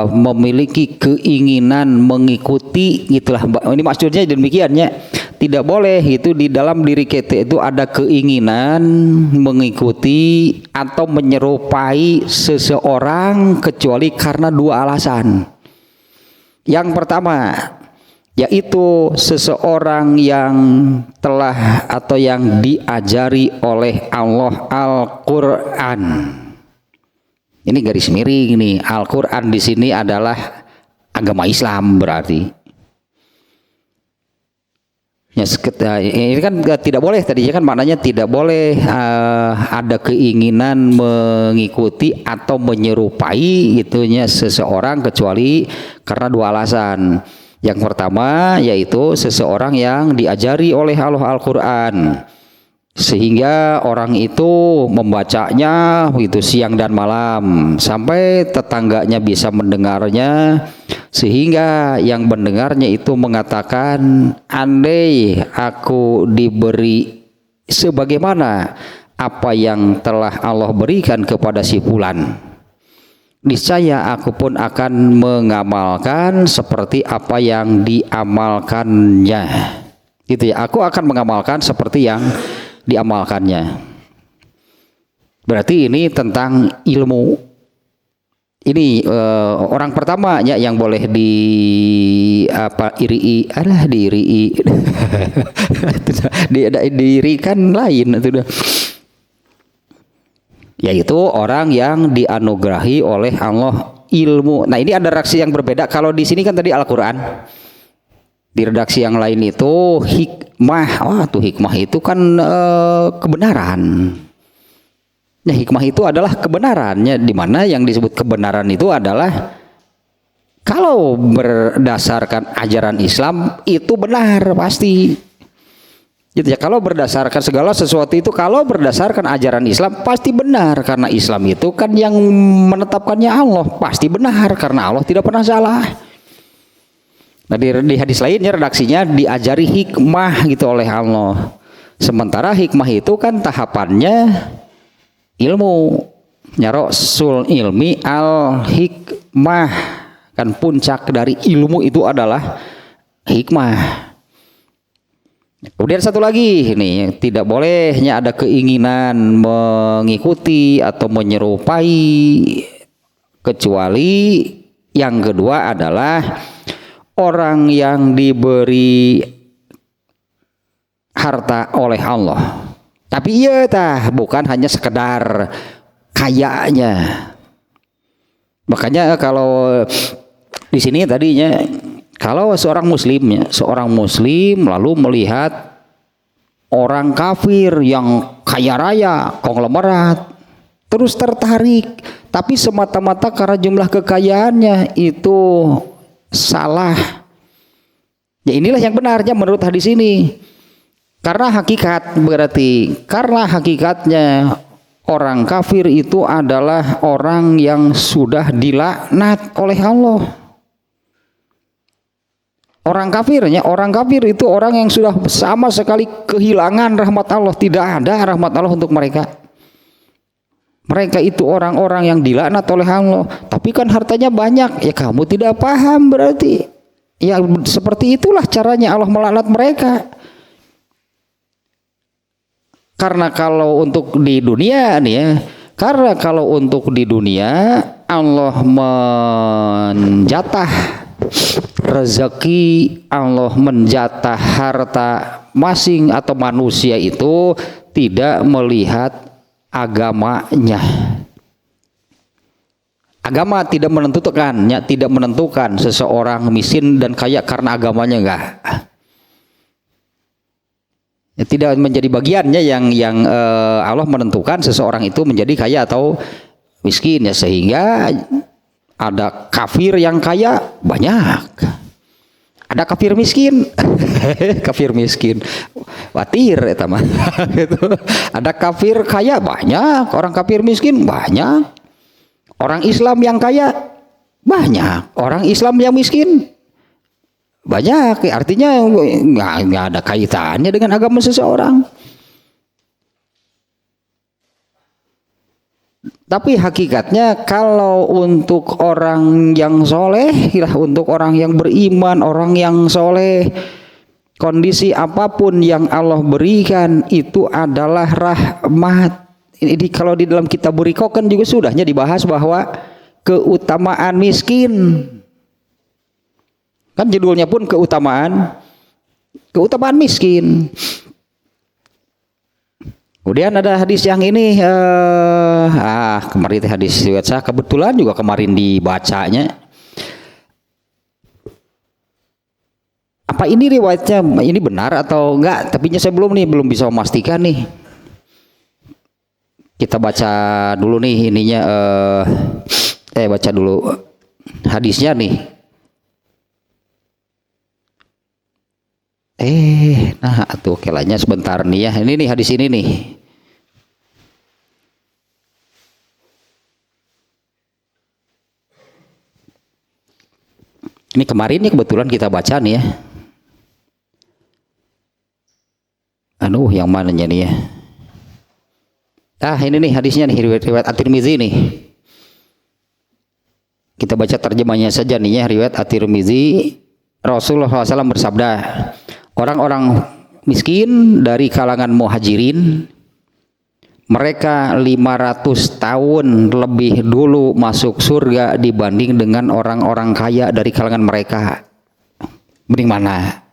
memiliki keinginan mengikuti gitulah. Ini maksudnya demikiannya, tidak boleh itu di dalam diri kita itu ada keinginan mengikuti atau menyerupai seseorang kecuali karena dua alasan. Yang pertama yaitu seseorang yang telah atau yang diajari oleh Allah Al-Qur'an. Ini garis miring nih, Al-Qur'an di sini adalah agama Islam berarti. Ya, ini kan tidak boleh tadinya kan maknanya tidak boleh ada keinginan mengikuti atau menyerupai itunya seseorang kecuali karena dua alasan. Yang pertama yaitu seseorang yang diajari oleh Allah Al-Qur'an, sehingga orang itu membacanya begitu siang dan malam sampai tetangganya bisa mendengarnya, sehingga yang mendengarnya itu mengatakan, andai aku diberi sebagaimana apa yang telah Allah berikan kepada si fulan, niscaya aku pun akan mengamalkan seperti apa yang diamalkannya. Gitu ya, aku akan mengamalkan seperti yang diamalkannya. Berarti ini tentang ilmu. Ini orang pertamanya yang boleh diirikan lain itu dah. Yaitu orang yang dianugerahi oleh Allah ilmu. Nah, ini ada redaksi yang berbeda. Kalau di sini kan tadi Al-Qur'an. Di redaksi yang lain itu hikmah. Wah, tuh hikmah itu kan kebenaran. Nah, hikmah itu adalah kebenarannya, di mana yang disebut kebenaran itu adalah kalau berdasarkan ajaran Islam itu benar pasti. Gitu ya, kalau berdasarkan segala sesuatu itu kalau berdasarkan ajaran Islam pasti benar, karena Islam itu kan yang menetapkannya Allah, pasti benar karena Allah tidak pernah salah. Nah, di hadis lainnya redaksinya diajari hikmah gitu oleh Allah. Sementara hikmah itu kan tahapannya ilmu. Ya, Rasul ilmi al hikmah, kan puncak dari ilmu itu adalah hikmah. Kemudian satu lagi ini, tidak bolehnya ada keinginan mengikuti atau menyerupai, kecuali yang kedua adalah orang yang diberi harta oleh Allah. Tapi iya bukan hanya sekedar kayanya. Makanya kalau di sini tadinya kalau seorang muslim lalu melihat orang kafir yang kaya raya, konglomerat, terus tertarik, tapi semata-mata karena jumlah kekayaannya itu salah. Ya, inilah yang benarnya menurut hadis ini. Karena hakikatnya orang kafir itu adalah orang yang sudah dilaknat oleh Allah. Orang kafirnya, orang kafir itu orang yang sudah sama sekali kehilangan rahmat Allah, tidak ada rahmat Allah untuk mereka. Mereka itu orang-orang yang dilaknat oleh Allah, tapi kan hartanya banyak. Ya kamu tidak paham berarti. Ya seperti itulah caranya Allah melaknat mereka. Karena kalau untuk di dunia nih ya, karena kalau untuk di dunia Allah menjatah rezeki, Allah menjatah harta masing atau manusia itu tidak melihat agamanya. Agama tidak menentukan seseorang miskin dan kaya karena agamanya, enggak. Ya, tidak menjadi bagiannya yang Allah menentukan seseorang itu menjadi kaya atau miskin ya, sehingga ada kafir yang kaya banyak, ada kafir miskin. Kafir miskin watir eta mah. Ada kafir kaya banyak, orang kafir miskin banyak. Orang Islam yang kaya banyak, orang Islam yang miskin banyak. Artinya nggak ada kaitannya dengan agama seseorang. Tapi hakikatnya kalau untuk orang yang soleh, untuk orang yang beriman, orang yang soleh, kondisi apapun yang Allah berikan itu adalah rahmat. Ini kalau di dalam kitab Buriko kan juga sudahnya dibahas bahwa keutamaan miskin. Kan judulnya pun keutamaan miskin. Kemudian ada hadis yang ini, kemarin hadis riwayat saya kebetulan juga kemarin dibacanya. Apa ini riwayatnya ini benar atau enggak? Tapi saya belum bisa memastikan nih. Kita baca dulu nih ininya, baca dulu hadisnya nih. Nah tuh kelanya sebentar nih ya. Ini nih hadis ini nih. Ini kemarin nih kebetulan kita baca nih ya. Yang mananya nih ya? Ini nih hadisnya nih, riwayat At-Tirmizi nih. Kita baca terjemahnya saja nih ya, riwayat At-Tirmizi. Rasulullah SAW bersabda, orang-orang miskin dari kalangan muhajirin, mereka 500 tahun lebih dulu masuk surga dibanding dengan orang-orang kaya dari kalangan mereka. Mending mana?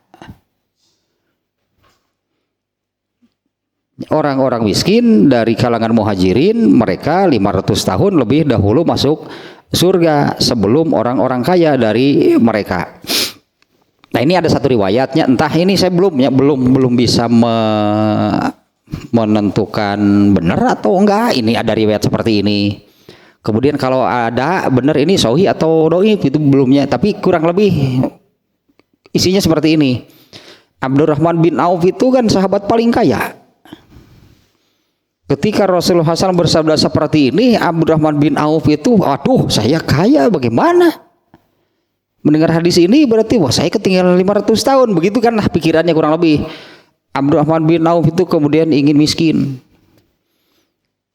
Orang-orang miskin dari kalangan muhajirin, mereka 500 tahun lebih dahulu masuk surga sebelum orang-orang kaya dari mereka. Nah ini ada satu riwayatnya, entah ini saya belum bisa menentukan benar atau enggak. Ini ada riwayat seperti ini. Kemudian kalau ada benar ini sahih atau dhaif itu belumnya, tapi kurang lebih isinya seperti ini. Abdurrahman bin Auf itu kan sahabat paling kaya. Ketika Rasulullah SAW bersabda seperti ini, Abdurrahman bin Auf itu, aduh saya kaya bagaimana? Mendengar hadis ini berarti wah saya ketinggalan 500 tahun, begitu kan pikirannya kurang lebih. Abdurrahman bin Auf itu kemudian ingin miskin.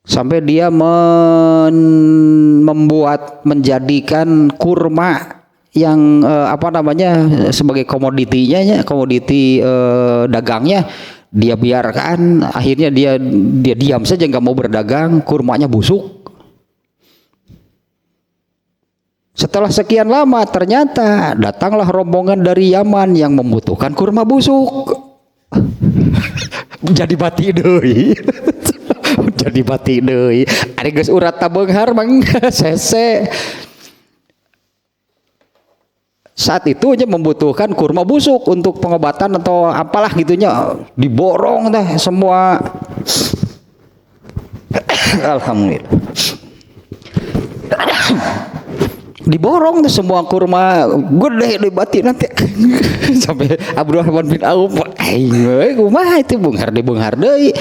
Sampai dia menjadikan kurma yang sebagai komoditinya, komoditi dagangnya, dia biarkan. Akhirnya dia diam saja, nggak mau berdagang, kurmanya busuk. Setelah sekian lama ternyata datanglah rombongan dari Yaman yang membutuhkan kurma busuk. Jadi bati deui. Jadi bati deui. Ari geus urat tabeunghar mang sese. Saat itu aja membutuhkan kurma busuk untuk pengobatan atau apalah gitunya, diborong dah semua. Alhamdulillah. Diborong tuh semua kurma gede di bati nanti. Sampai Abdurrahman bin Auf, kumaha itu beunghar deui.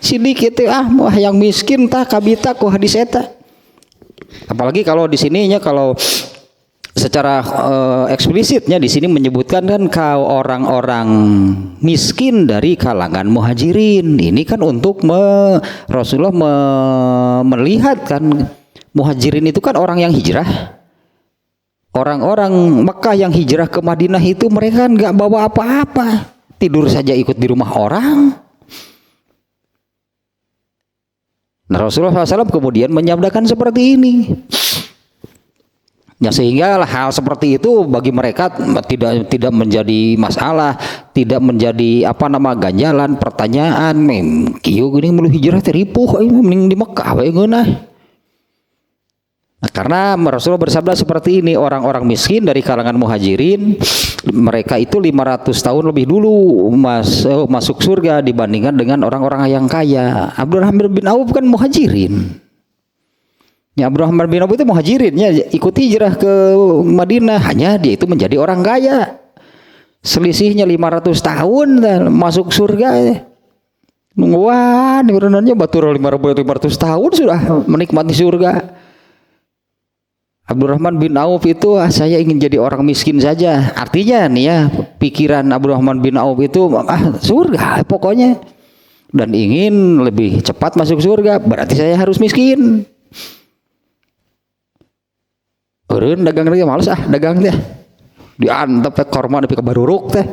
Sedikit mah yang miskin tah kabita ku hadis eta. Apalagi kalau di sininya kalau secara eksplisitnya di sini menyebutkan kan orang-orang miskin dari kalangan muhajirin. Ini kan untuk Rasulullah melihat kan muhajirin itu kan orang yang hijrah. Orang-orang Mekah yang hijrah ke Madinah itu mereka nggak bawa apa-apa, tidur saja ikut di rumah orang. Nah, Rasulullah SAW kemudian menyabdakan seperti ini. Ya, sehingga hal seperti itu bagi mereka tidak menjadi masalah, tidak menjadi ganjalan, pertanyaan. Kieu gini melu hijrah teh ripuh mending di Mekah we geunah. Nah, karena Rasulullah bersabda seperti ini, orang-orang miskin dari kalangan muhajirin mereka itu 500 tahun lebih dulu masuk surga dibandingkan dengan orang-orang yang kaya. Abdurrahman bin Auf kan muhajirin. Ya, Abdurrahman bin Auf itu muhajirin, ya, ikut hijrah ke Madinah, hanya dia itu menjadi orang kaya. Selisihnya 500 tahun masuk surga. Nungguan urunannya batur 500 tahun sudah menikmati surga. Abdurrahman bin Auf itu saya ingin jadi orang miskin saja. Artinya nih ya, pikiran Abdurrahman bin Auf itu surga pokoknya. Dan ingin lebih cepat masuk surga, berarti saya harus miskin. Urun dagang lagi males dagang teh. Diantep teh korma nepi ka baruruk teh.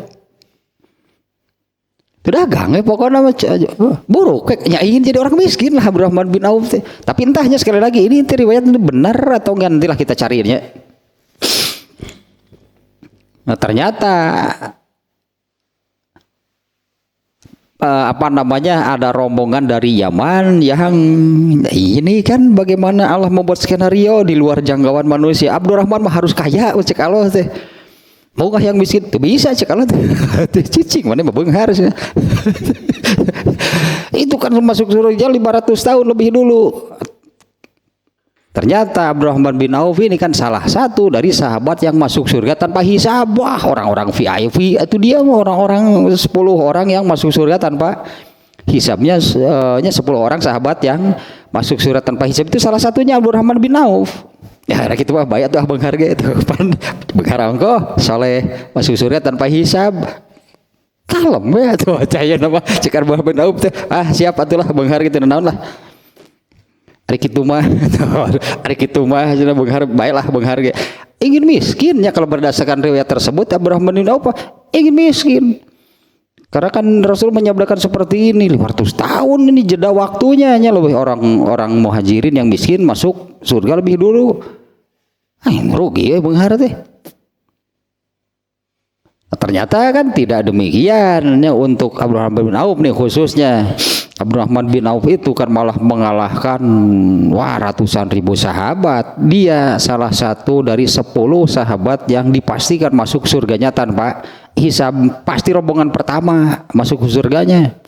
Teu dagang pokoknya buruk nya ingin jadi orang miskin lah Abdurrahman bin Auf teh. Tapi entahnya sekali lagi ini riwayat ini benar atau enggak, nantilah kita carinya. Nah, ternyata ada rombongan dari Yaman yang ini kan bagaimana Allah membuat skenario di luar jangkauan manusia. Abdurrahman mah harus kaya cek Allah teh. Mau nggak yang miskin? Tuh bisa cek Allah teh. Cicing mana mah beunghar sih. Itu kan masuk surga 500 tahun lebih dulu. Ternyata Abdurrahman bin Auf ini kan salah satu dari sahabat yang masuk surga tanpa hisab. Wah, orang-orang VIP itu dia orang-orang 10 orang yang masuk surga tanpa hisabnya 10 orang sahabat yang masuk surga tanpa hisab itu salah satunya Abdurrahman bin Auf. Ya, kita mah bayat tuh beungharge itu. Beungharang kok soleh masuk surga tanpa hisab. Kalem ya tuh caya nama cek Abdurrahman bin Auf teh. Siap atulah beunghar gitu naon lah. Ari kitu mah cenah beunghar baiklah beunghar ge. Ingin miskinnya kalau berdasarkan riwayat tersebut Abdurrahman bin Auf ingin miskin. Karena kan Rasul menyabdakan seperti ini 500 tahun ini jeda waktunya nya lebih orang muhajirin yang miskin masuk surga lebih dulu. Rugi ya beunghar teh. Ternyata kan tidak demikian ya, untuk Abdurrahman bin Auf nih khususnya. Abdurrahman bin Auf itu kan malah mengalahkan ratusan ribu sahabat. Dia salah satu dari 10 sahabat yang dipastikan masuk surganya tanpa hisab. Pasti rombongan pertama masuk surganya.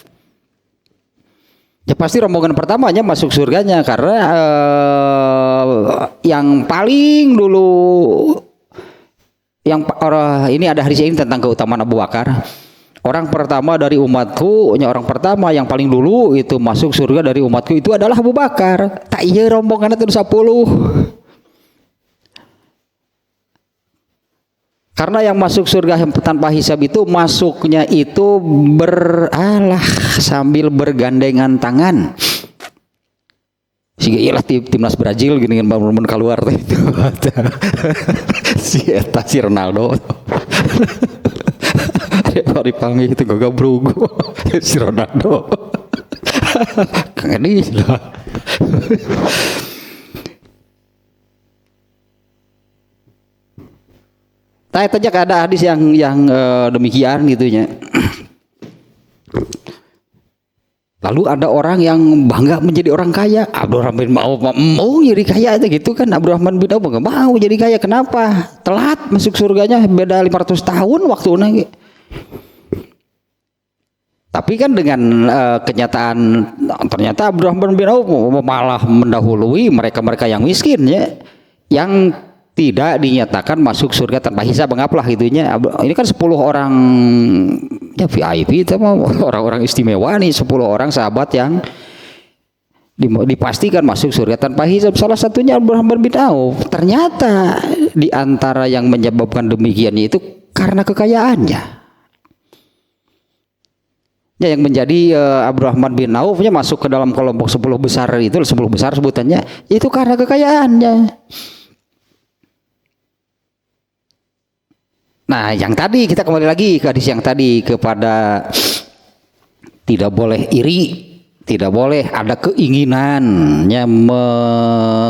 Ya pasti rombongan pertamanya masuk surganya karena yang paling dulu ini ada hadis ini tentang keutamaan Abu Bakar. Orang pertama dari umatku, orang pertama yang paling dulu itu masuk surga dari umatku itu adalah Abu Bakar. Tak iya rombongan itu 10. Karena yang masuk surga tanpa hisab itu masuknya itu sambil bergandengan tangan. Siga iyalah timnas Brazil gini kan bangun keluar itu. Si Ronaldo. Dipanggil itu gak brugo si Ronaldo. Kangen lah. Tanya aja ada hadis yang demikian gitunya. Lalu ada orang yang bangga menjadi orang kaya. Abdurrahman bin Auf mau jadi kaya aja gitu kan. Abdurrahman bin Auf nggak mau jadi kaya. Kenapa? Telat masuk surganya beda 500 tahun waktunya. Tapi kan dengan kenyataan ternyata Abdurrahman bin Auf malah mendahului mereka-mereka yang miskin ya, yang tidak dinyatakan masuk surga tanpa hisab. Anggaplah gitunya. Ini kan 10 orang ya VIP itu orang-orang istimewa nih, 10 orang sahabat yang dipastikan masuk surga tanpa hisab. Salah satunya Abdurrahman bin Auf. Ternyata di antara yang menyebabkan demikiannya itu karena kekayaannya. Ya, yang menjadi Abdurrahman bin Auf masuk ke dalam kelompok 10 besar itu, 10 besar sebutannya, itu karena kekayaannya. Nah, yang tadi kita kembali lagi ke hadis yang tadi, kepada tidak boleh iri, tidak boleh ada keinginannya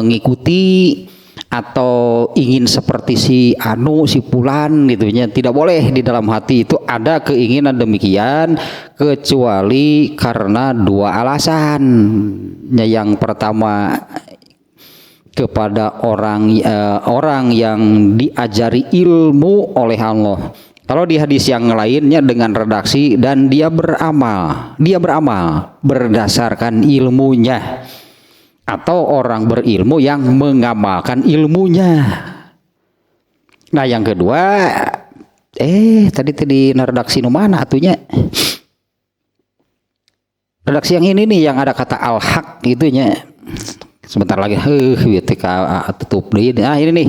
mengikuti atau ingin seperti si anu, si fulan gitunya, tidak boleh. Di dalam hati itu ada keinginan demikian kecuali karena 2 alasan. Yang pertama, kepada orang yang diajari ilmu oleh Allah. Kalau di hadis yang lainnya dengan redaksi dan dia beramal berdasarkan ilmunya, atau orang berilmu yang mengamalkan ilmunya. Nah, yang kedua, tadi redaksi nu mana atunya? Redaksi yang ini nih, yang ada kata al-haq itunya. Sebentar lagi tutup deh. Nah, ini nih.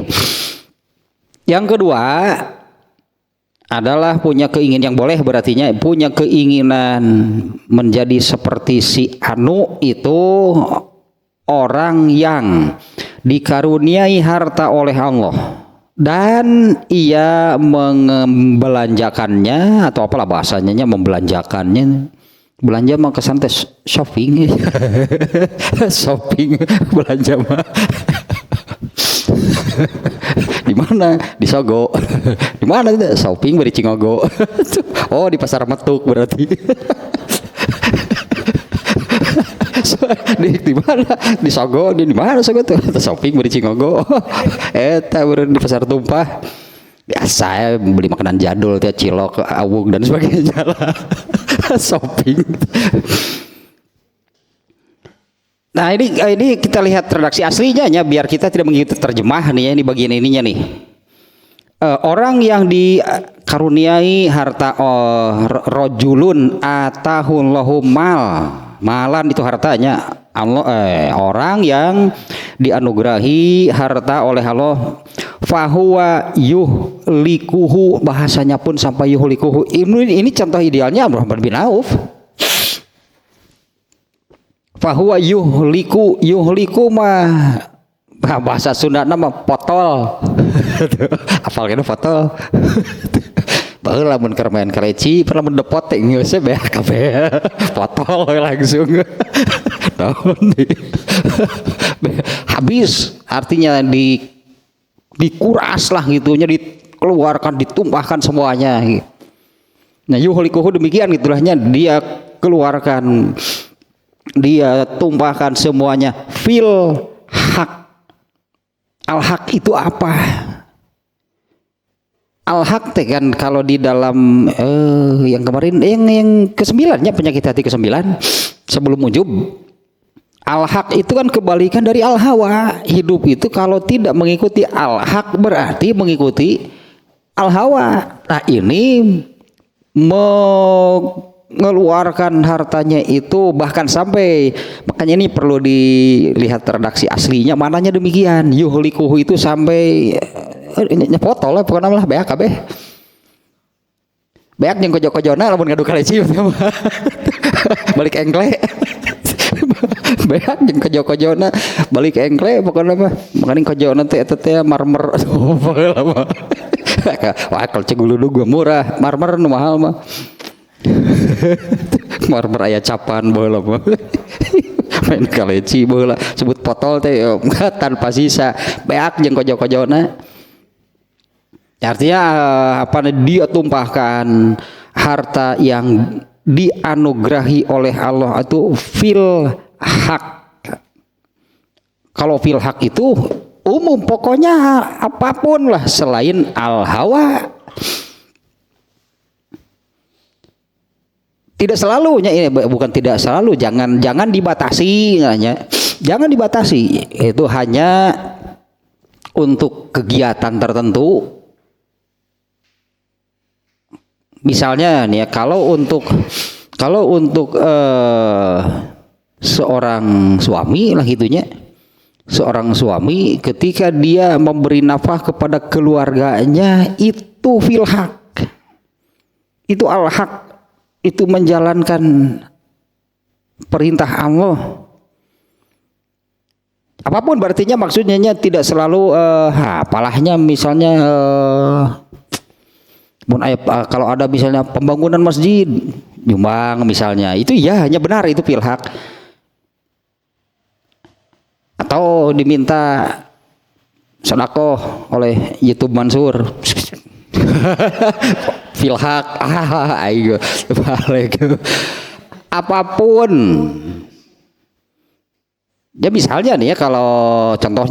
Yang kedua adalah punya keinginan, yang boleh berartinya punya keinginan menjadi seperti si anu itu, orang yang dikaruniai harta oleh Allah dan ia membelanjakannya, atau apalah bahasanya, membelanjakannya. Belanja mah kesan teh shopping. Shopping, belanja mah. Di mana? Di Sogo. Di mana itu? Shopping di Cingogo. Oh, di Pasar Metuk berarti. Di mana? Di Sogo. Di mana Sogo tuh? Shopping di Cingogo. Eta bener di Pasar Tumpah. Biasa ya, beli makanan jadul, cilok, awuk dan sebagainya lah. Shopping. Nah, ini kita lihat redaksi aslinya ya, biar kita tidak mengikuti terjemah nih ya, ini bagian ininya nih. Orang yang dikaruniai harta, rojulun atahullahu malan itu hartanya Allah, orang yang dianugerahi harta oleh Allah, fahuwa yuhlikuhu, bahasanya pun sampai yuhlikuhu. Ini contoh idealnya Abdurrahman bin Auf. Fahuwa yuhliku mah bahasa Sunda nama potol. Apal kena potol. Baheula mun keur main kaleci pernah mun depot teh geus beak kabeh. Potol langsung. Habis, artinya dikuras lah gitunya, dikeluarkan, ditumpahkan semuanya. Nah, yuhlikuhu demikian gitulahnya, dia keluarkan, dia tumpahkan semuanya fil hak. Al-haq itu apa? Al-haq teh kan kalau di dalam yang kemarin yang ke-9 penyakit hati ke-9 sebelum ujub. Al-haq itu kan kebalikan dari al-hawa. Hidup itu kalau tidak mengikuti al-haq berarti mengikuti al-hawa. Nah, ini mengeluarkan hartanya itu bahkan sampai, makanya ini perlu dilihat redaksi aslinya mananya demikian. Yuhlikuhu itu sampai ini foto lah, bukan lah beak kabeh. Beak yang kojo-kojona lamun ngadu kaleci balik engkle. Beak jeung kojo-kojona balik engkle pokoknya mah. Makanya kojona teh eta teh marmer. Wah, kalau cegulu gua murah, marmer nu mahal mah. Marmer aya capan baheula mah. Main kaleci baheula sebut potol teh tanpa sisa. Beak jeung kojo-kojona. Artinya apa, dia tumpahkan harta yang dianugerahi oleh Allah itu fil hak. Kalau fil hak itu umum, pokoknya apapun lah selain al hawa. Tidak selalunya, ini bukan tidak selalu, jangan dibatasi, jangan dibatasi. Itu hanya untuk kegiatan tertentu. Misalnya nih ya, kalau untuk seorang suami lah gitunya, Seorang suami ketika dia memberi nafkah kepada keluarganya itu fil haq, itu al haq, itu menjalankan perintah Allah. Apapun berartinya, maksudnya tidak selalu apalahnya misalnya kalau ada misalnya pembangunan masjid nyumbang misalnya, itu ya hanya benar itu fil haq. Atau diminta sedekah oleh YouTube Mansur fil haq, ayo balik. Apapun ya, misalnya nih ya, kalau contoh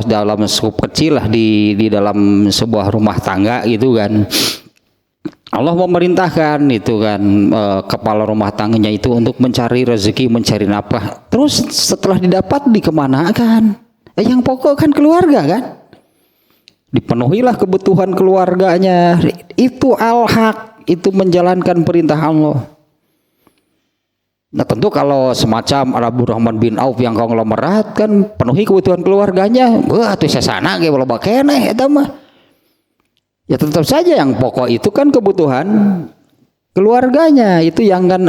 dalam skup kecil lah, di dalam sebuah rumah tangga gitu kan, Allah memerintahkan itu kan kepala rumah tangganya itu untuk mencari rezeki, mencari nafkah. Terus setelah didapat dikemanakan? Yang pokok kan keluarga kan? Dipenuhilah kebutuhan keluarganya. Itu al-haq, itu menjalankan perintah Allah. Nah tentu kalau semacam Abdurrahman bin Auf yang konglomerat kan penuhi kebutuhan keluarganya, wah tuh sasana ge loba keneh eta mah. Ya tetap saja yang pokok itu kan kebutuhan keluarganya, itu yang kan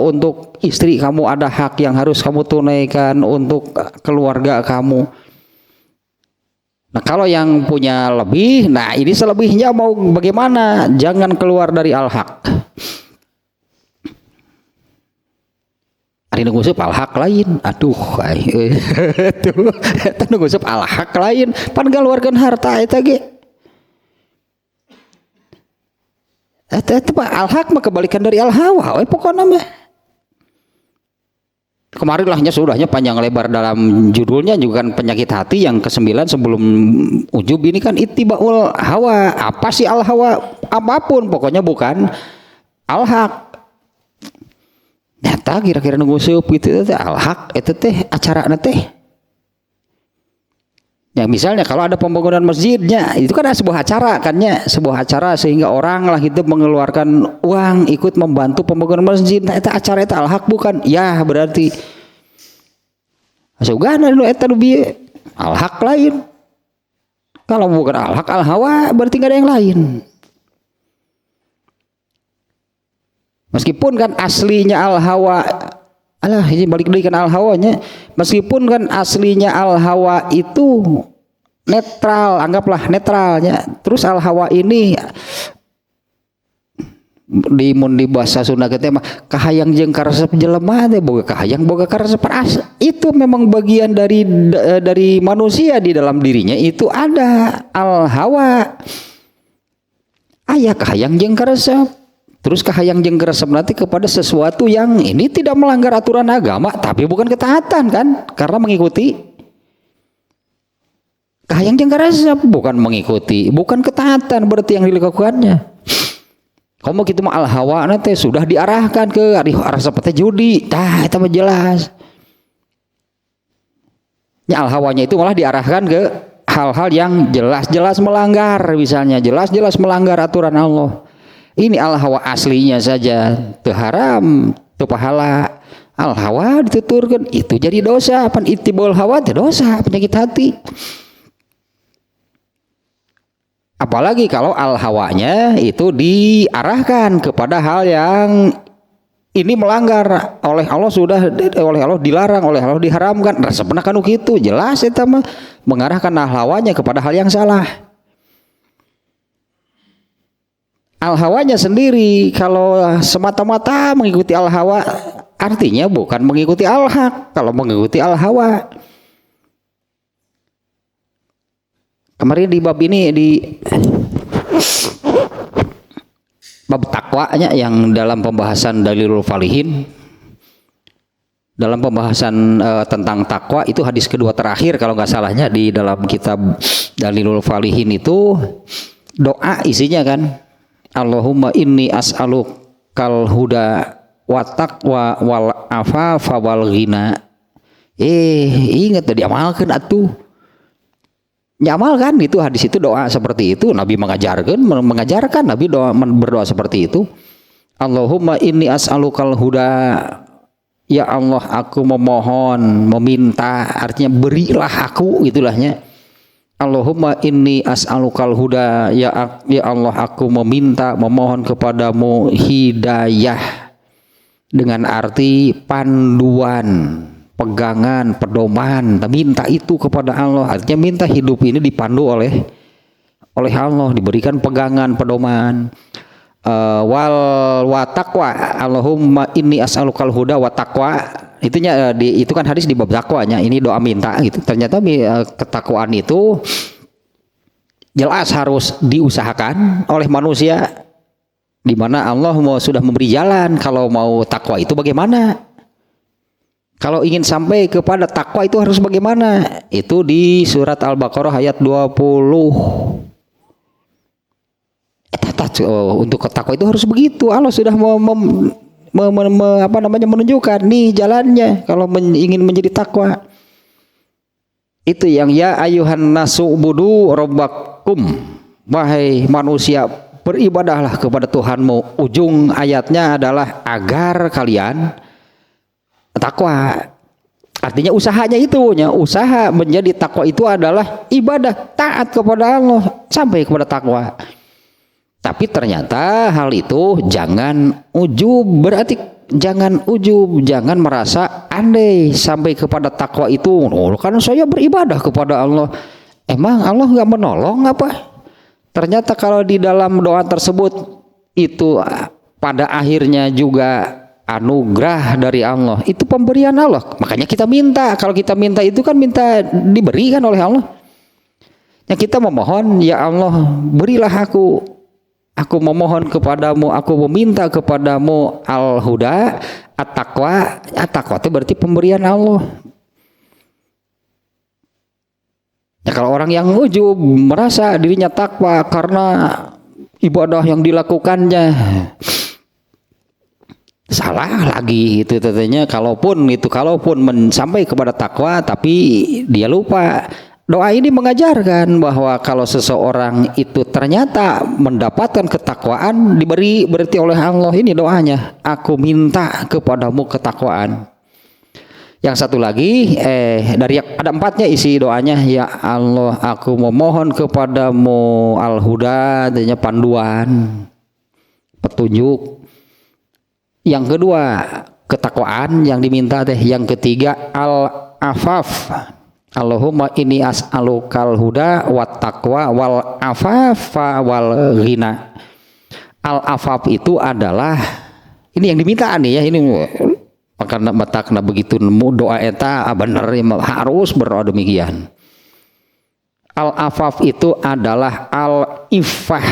untuk istri kamu ada hak yang harus kamu tunaikan untuk keluarga kamu. Nah kalau yang punya lebih, nah ini selebihnya mau bagaimana? Jangan keluar dari al-haq. Hari nunggusup al-haq lain, aduh, tuh, nunggusup al-haq lain, pan ngaluarkeun harta eta ge. Itu al-haq mah kebalikan dari al-hawa, pokoknya mah. Kemarin lahnya sudahnya panjang lebar dalam judulnya juga kan penyakit hati yang ke-9 sebelum ujub ini kan ittibaul hawa. Apa sih al-hawa? Apapun pokoknya bukan al-haq. Nyata kira-kira nunggu seup gitu al-haq itu teh acarana teh. Ya misalnya kalau ada pembangunan masjidnya, itu kan ada sebuah acara kan ya, sebuah acara sehingga orang lah itu mengeluarkan uang ikut membantu pembangunan masjid. Nah itu acara itu al-haq bukan? Ya berarti asugana nu eta nu bieu al-haq lain. Kalau bukan al-haq al-hawa berarti nggak ada yang lain. Meskipun kan aslinya al-hawa, alah ini balik lagi kan al-hawanya, meskipun kan aslinya al-hawa itu netral, anggaplah netralnya. Terus al-hawa ini di bahasa Sunda kita mah kahayang jeung karesep jelema teh boga kahayang boga karesep itu memang bagian dari manusia, di dalam dirinya itu ada al-hawa. Aya kahayang jeung karesep. Terus kahayang jeung karesep nanti kepada sesuatu yang ini tidak melanggar aturan agama, tapi bukan ketaatan kan? Karena mengikuti kahayang jeung karesep, bukan mengikuti, bukan ketaatan berarti yang dilakukannya. Kamu gitu mah al-hawa nanti sudah diarahkan ke arah seperti judi, itu mah jelas. Ya al-hawanya itu malah diarahkan ke hal-hal yang jelas-jelas melanggar, misalnya jelas-jelas melanggar aturan Allah. Ini al-hawa aslinya saja teu haram, teu pahala. Al-hawa dituturkan itu jadi dosa. Pan ittibul hawa teh dosa, penyakit hati. Apalagi kalau al-hawanya itu diarahkan kepada hal yang ini melanggar oleh Allah, sudah oleh Allah dilarang, oleh Allah diharamkan. Resepna kanu kitu, jelas eta mah mengarahkan al-hawanya kepada hal yang salah. Al-hawanya sendiri kalau semata-mata mengikuti al-hawa artinya bukan mengikuti al-haq. Kalau mengikuti al-hawa, kemarin di bab ini, di bab takwanya yang dalam pembahasan Dalilul Falihin, dalam pembahasan tentang takwa itu hadis kedua terakhir kalau nggak salahnya di dalam kitab Dalilul Falihin itu doa isinya kan, Allahumma inni as'alukal huda wa taqwa wal afafa wal ghina. Ingat tadi amalkan atuh. Nyamalkan itu hadis itu doa seperti itu. Nabi mengajarkan Nabi berdoa seperti itu. Allahumma inni as'alukal huda ya Allah aku memohon, meminta, artinya berilah aku itulahnya. Allahumma inni as'alukal huda, ya Allah aku meminta, memohon kepadamu hidayah, dengan arti panduan, pegangan, pedoman. Minta itu kepada Allah, artinya minta hidup ini dipandu oleh Allah, diberikan pegangan, pedoman. Wa taqwa, Allahumma inni as'alukal huda wa taqwa, itu kan hadis di bab takwanya, ini doa minta gitu. Ternyata ketakwaan itu jelas harus diusahakan oleh manusia, di mana Allah sudah memberi jalan. Kalau mau takwa itu bagaimana, kalau ingin sampai kepada takwa itu harus bagaimana, itu di surat Al-Baqarah ayat 20. Untuk takwa itu harus begitu. Allah sudah menunjukkan nih jalannya kalau ingin menjadi takwa. Itu yang ya ayuhan nasu budu rabbakum, wahai manusia beribadahlah kepada Tuhanmu. Ujung ayatnya adalah agar kalian takwa. Artinya usahanya usaha menjadi takwa itu adalah ibadah, taat kepada Allah sampai kepada takwa. Tapi ternyata hal itu jangan ujub, berarti jangan ujub, jangan merasa andai sampai kepada takwa itu. Oh, kan saya beribadah kepada Allah, emang Allah nggak menolong apa? Ternyata kalau di dalam doa tersebut itu pada akhirnya juga anugerah dari Allah, itu pemberian Allah. Makanya kita minta, kalau kita minta itu kan minta diberikan oleh Allah. Yang kita memohon, ya Allah berilah aku memohon kepadamu, aku meminta kepadamu al-huda, at-taqwa. At-taqwa itu berarti pemberian Allah. Ya, kalau orang yang ujub merasa dirinya takwa karena ibadah yang dilakukannya, salah lagi itu tetenya. Kalaupun sampai kepada takwa tapi dia lupa. Doa ini mengajarkan bahwa kalau seseorang itu ternyata mendapatkan ketakwaan, diberi berarti oleh Allah. Ini doanya, aku minta kepadamu ketakwaan. Yang satu lagi dari ada 4-nya isi doanya, ya Allah aku memohon kepadamu al-huda, artinya panduan, petunjuk. Yang kedua ketakwaan yang diminta teh. Yang ketiga al-afaf, Allahumma inni as'alukal huda wat taqwa wal afafa wal ghina. Al-afaf itu adalah ini yang diminta nih ya, ini karena matakna begitu nemu doa eta bener harus berdoa demikian. Al-afaf itu adalah al-ifah.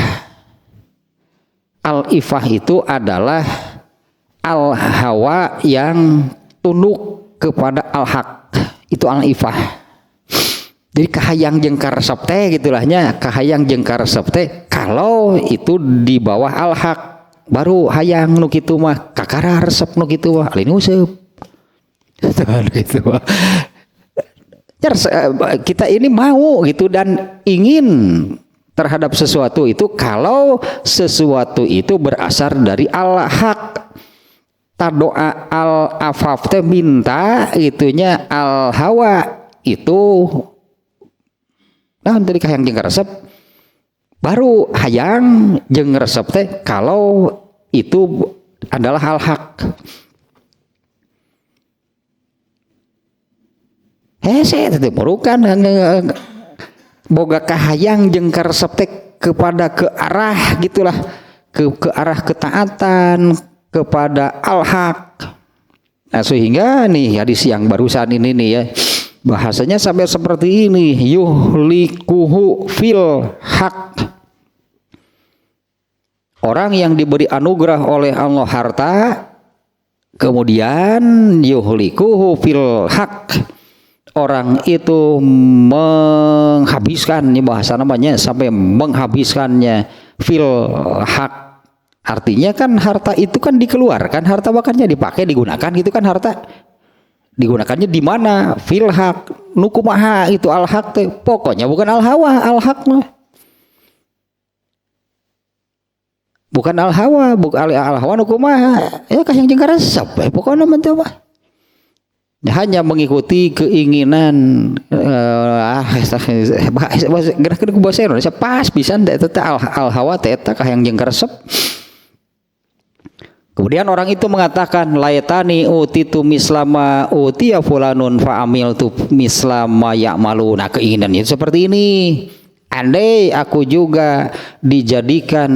Al-ifah itu adalah al-hawa yang tunduk kepada al-haq. Itu al-ifah. Jadi kahayang jengkar septe gitulahnya, kahayang jengkar septe kalau itu di bawah al-haq, baru hayang nu kitu mah kakara resep nu kitu mah alin useup. Gitu. Kita ini mau gitu dan ingin terhadap sesuatu itu kalau sesuatu itu berasal dari al-haq. Doa al-afaf teh minta itunya al-hawa itu nah dari hayang jeung resep, baru hayang jeung resep teh kalau itu adalah al-haq. Hese teh burukan boga kahayang jeung resep teh kepada ke arah gitulah, ke arah ketaatan kepada al-haq. Nah, sehingga nih hadis yang barusan ini nih ya, bahasanya sampai seperti ini, yuhlikuhu fil haq. Orang yang diberi anugerah oleh Allah harta, kemudian yuhlikuhu fil haq, orang itu menghabiskan, ini bahasa namanya sampai menghabiskannya fil haq. Artinya kan harta itu kan dikeluarkan, harta bahkannya dipakai, digunakan gitu kan, harta digunakannya di mana? Fil haq, nukumaha itu al-haq teh. Pokoknya bukan al-hawa, al-haq mah. Bukan al-hawa, bukan al-hawa nukumaha. Ya kahang jeung resep pokoknya mah teh mah. hanya mengikuti keinginan bahasa Indonesia pas bisa al hawa teta kah yang jengkersep. Kemudian orang itu mengatakan layatani utitu mislama utiya fulanun fa amiltu mislama ya'malu. Nah, keinginan itu seperti ini. Andai aku juga dijadikan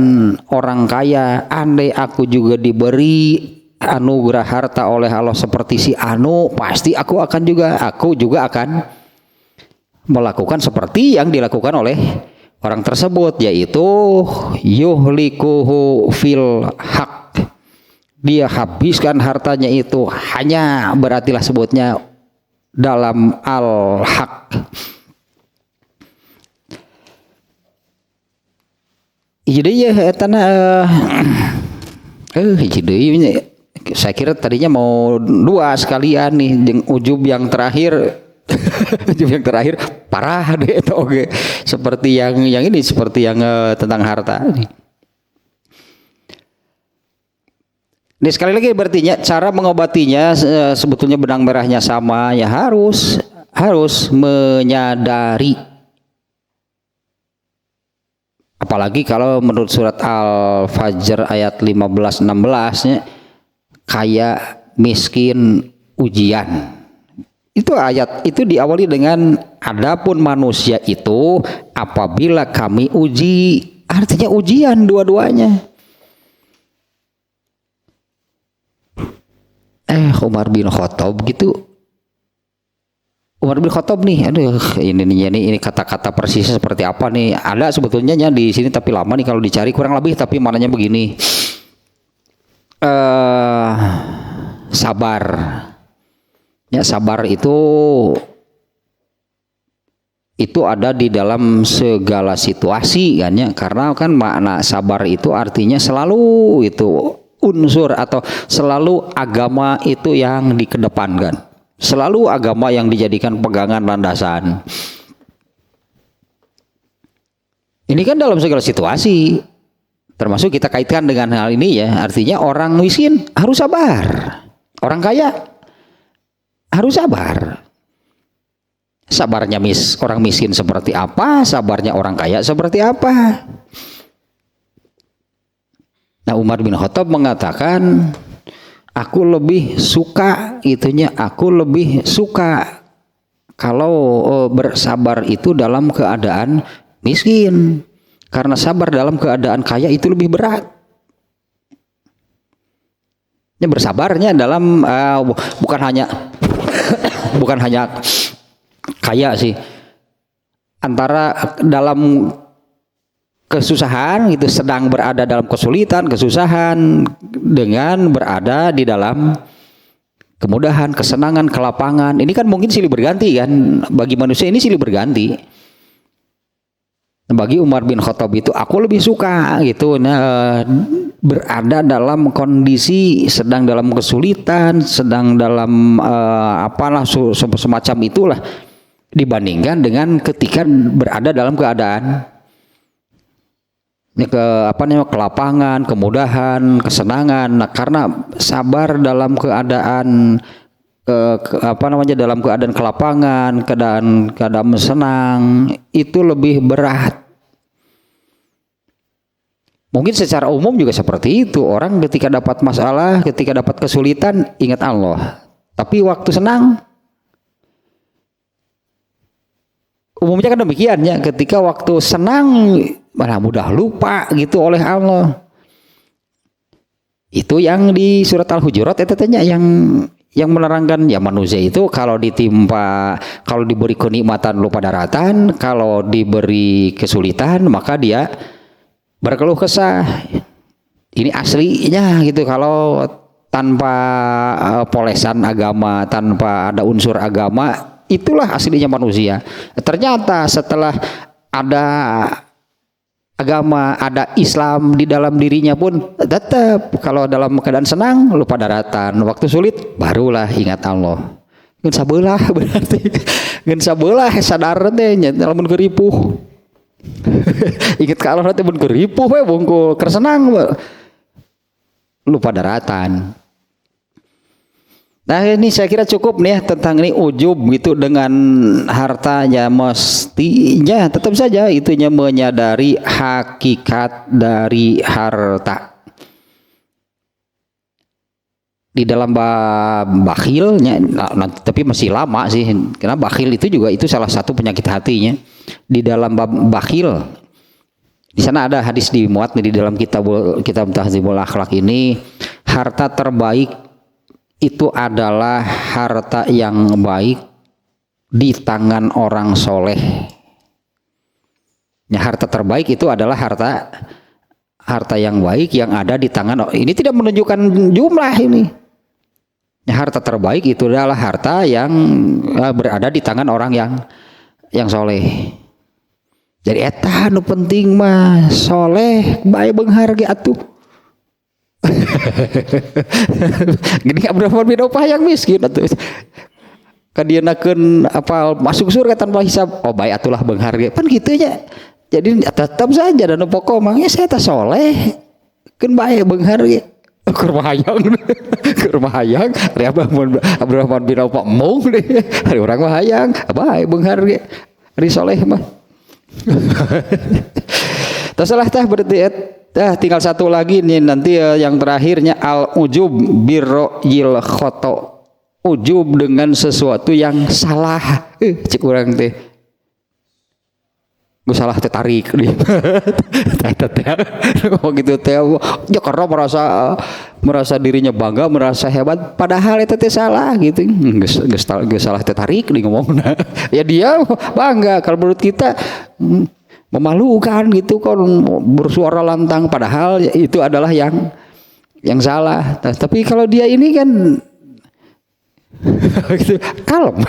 orang kaya, andai aku juga diberi anugerah harta oleh Allah seperti si anu, pasti aku juga akan melakukan seperti yang dilakukan oleh orang tersebut, yaitu yuhlikuhu fil haq. Dia habiskan hartanya itu hanya berartilah sebutnya dalam al haq. Jadi ya saya kira tadinya mau dua sekalian nih ujub yang terakhir. Ujub yang terakhir parah deh itu oke. Seperti yang ini seperti yang tentang harta. Ini sekali lagi berarti cara mengobatinya sebetulnya benang merahnya sama, ya harus menyadari. Apalagi kalau menurut surat Al-Fajr ayat 15-16-nya kaya miskin ujian. Itu ayat itu diawali dengan adapun manusia itu apabila kami uji, artinya ujian dua-duanya. Umar bin Khattab gitu. Umar bin Khattab nih, aduh ini kata-kata persisnya seperti apa nih? Ada sebetulnya di sini tapi lama nih kalau dicari kurang lebih, tapi mananya begini. Sabar. Ya, sabar itu ada di dalam segala situasi kan ya, karena kan makna sabar itu artinya selalu itu unsur atau selalu agama itu yang dikedepankan. Selalu agama yang dijadikan pegangan landasan. Ini kan dalam segala situasi, termasuk kita kaitkan dengan hal ini ya. Artinya orang miskin harus sabar, orang kaya harus sabar. Sabarnya orang miskin seperti apa, sabarnya orang kaya seperti apa. Nah, Umar bin Khattab mengatakan, aku lebih suka kalau bersabar itu dalam keadaan miskin, karena sabar dalam keadaan kaya itu lebih berat. Ini bersabarnya dalam bukan hanya kaya sih, antara dalam kesusahan gitu, sedang berada dalam kesulitan, kesusahan, dengan berada di dalam kemudahan, kesenangan, kelapangan. Ini kan mungkin silih berganti kan, bagi manusia ini silih berganti. Bagi Umar bin Khattab itu aku lebih suka gitu, berada dalam kondisi sedang dalam kesulitan, sedang dalam semacam itulah, dibandingkan dengan ketika berada dalam keadaan kelapangan, kemudahan, kesenangan. Nah, karena sabar dalam keadaan dalam keadaan kelapangan, keadaan senang itu lebih berat. Mungkin secara umum juga seperti itu. Orang ketika dapat masalah, ketika dapat kesulitan, ingat Allah. Tapi waktu senang, umumnya kan demikian ya. Ketika waktu senang malah mudah lupa gitu oleh Allah. Itu yang di surat Al-Hujurat itu tanya yang menerangkan ya, manusia itu kalau diberi kenikmatan lupa daratan, kalau diberi kesulitan maka dia berkeluh kesah. Ini aslinya gitu, kalau tanpa polesan agama, tanpa ada unsur agama, itulah aslinya manusia. Ternyata setelah ada agama, ada Islam di dalam dirinya pun tetap kalau dalam keadaan senang lupa daratan, waktu sulit barulah ingat Allah. Ngan sabelah berarti ngan sabelah sadar teh nya lamun keripuh. Ingat ka Allah teh mun keripuh we bungkul kersenang lupa daratan. Nah ini saya kira cukup nih ya tentang ini ujub gitu dengan hartanya. Mestinya tetap saja itunya menyadari hakikat dari harta. Di dalam bab bakhilnya, tapi masih lama sih, karena bakhil itu juga itu salah satu penyakit hatinya. Di dalam bab bakhil, di sana ada hadis dimuat di dalam kitab Tahdzibul Akhlak ini, harta terbaik itu adalah harta yang baik di tangan orang soleh. Ya, harta terbaik itu adalah harta yang baik yang ada di tangan. Ini tidak menunjukkan jumlah ini. Ya, harta terbaik itu adalah harta yang berada di tangan orang yang soleh. Jadi eta nu penting mah soleh bae beungharge atuh. Gini Abdurrahman bin Auf yang miskin atuh. Kadienakeun apal masuk surga tanpa hisab. Oh baik atulah beunghar ge. Pan kitu nya. Jadi tetap saja dan pokok mah saya teh soleh. Keun bae beunghar ge. Keur mahayang. Keur mahayang. Ari Abdurrahman bin Auf mung deh. Ari urang mah hayang. Bae beunghar ge. Ari soleh mah. Tersalah tah berarti tinggal satu lagi nih nanti yang terakhirnya al-ujub birro'yil khoto, ujub dengan sesuatu yang salah. Cik urang teh gue salah teh tarik nih. Oh gitu teh ya karena merasa dirinya bangga, merasa hebat, padahal itu teh salah gitu. Geus salah teh tarik nih ngomongna. Ya dia bangga, kalau menurut kita memalukan gitu kan bersuara lantang, padahal itu adalah yang salah. Nah, tapi kalau dia ini kan kalem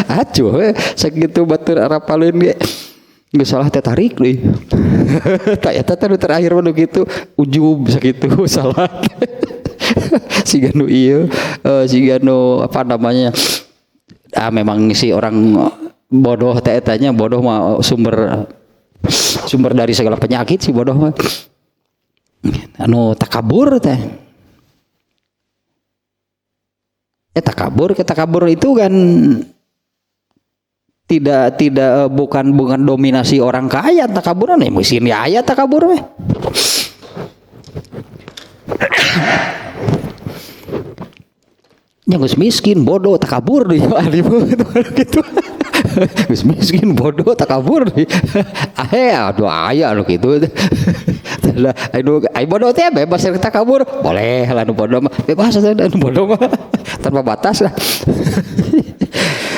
acuh segitu batur arapaleun ge geus salah teh tarik deui. Tak eta teh terakhir mah gitu ujub sakitu salah. Siga nu ieu siga nu apa namanya, memang si orang bodoh teh etanya, bodoh mah sumber dari segala penyakit si bodoh mah. Anu takabur teh. Takabur itu kan bukan dominasi orang kaya. Takaburan ya mesin ya aya takabur mah. Nya geus miskin bodoh takabur deui gitu. Geus miskin bodoh takabur deui. Aduh aya anu kitu. Ai bodoh teh bebas takabur. Boleh lah anu bodoh mah. Bebas anu bodoh mah. Tanpa batas lah.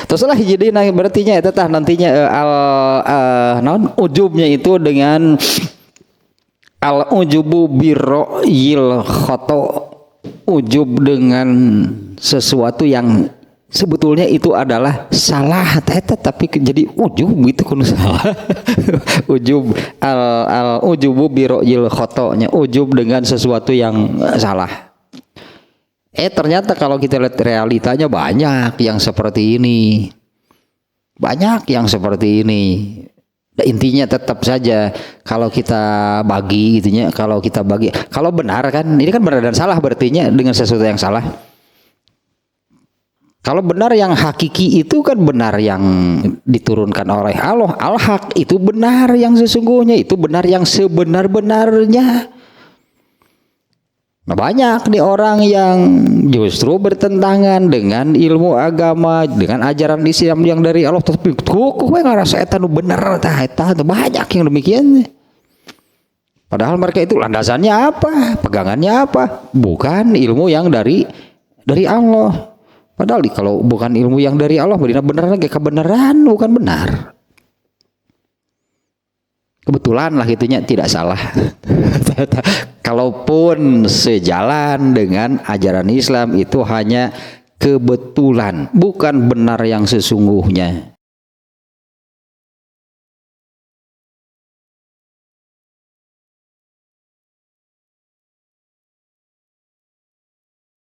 Terus lah jadi berarti nya eta tah nantinya ujubnya itu dengan al ujubu birro'yil khoto, ujub dengan sesuatu yang sebetulnya itu adalah salah tapi jadi ujub gitu kan salah. Ujub al ujubu birro'yil khoto nya, ujub dengan sesuatu yang salah. Ternyata kalau kita lihat realitanya banyak yang seperti ini. Banyak yang seperti ini. Nah, intinya tetap saja kalau kita bagi gitunya, kalau benar kan, ini kan benar dan salah berartinya dengan sesuatu yang salah. Kalau benar yang hakiki itu kan benar yang diturunkan oleh Allah. Al-haq itu benar yang sesungguhnya, itu benar yang sebenar-benarnya. Nah, banyak nih orang yang justru bertentangan dengan ilmu agama, dengan ajaran Islam yang dari Allah, tapi kowe ngarasa eta nu bener tah eta, banyak yang demikian. Padahal mereka itu landasannya apa? Pegangannya apa? Bukan ilmu yang dari Allah. Padahal kalau bukan ilmu yang dari Allah, benar lagi kebenaran bukan benar. Kebetulan lah itunya tidak salah. Kalaupun sejalan dengan ajaran Islam itu hanya kebetulan, bukan benar yang sesungguhnya.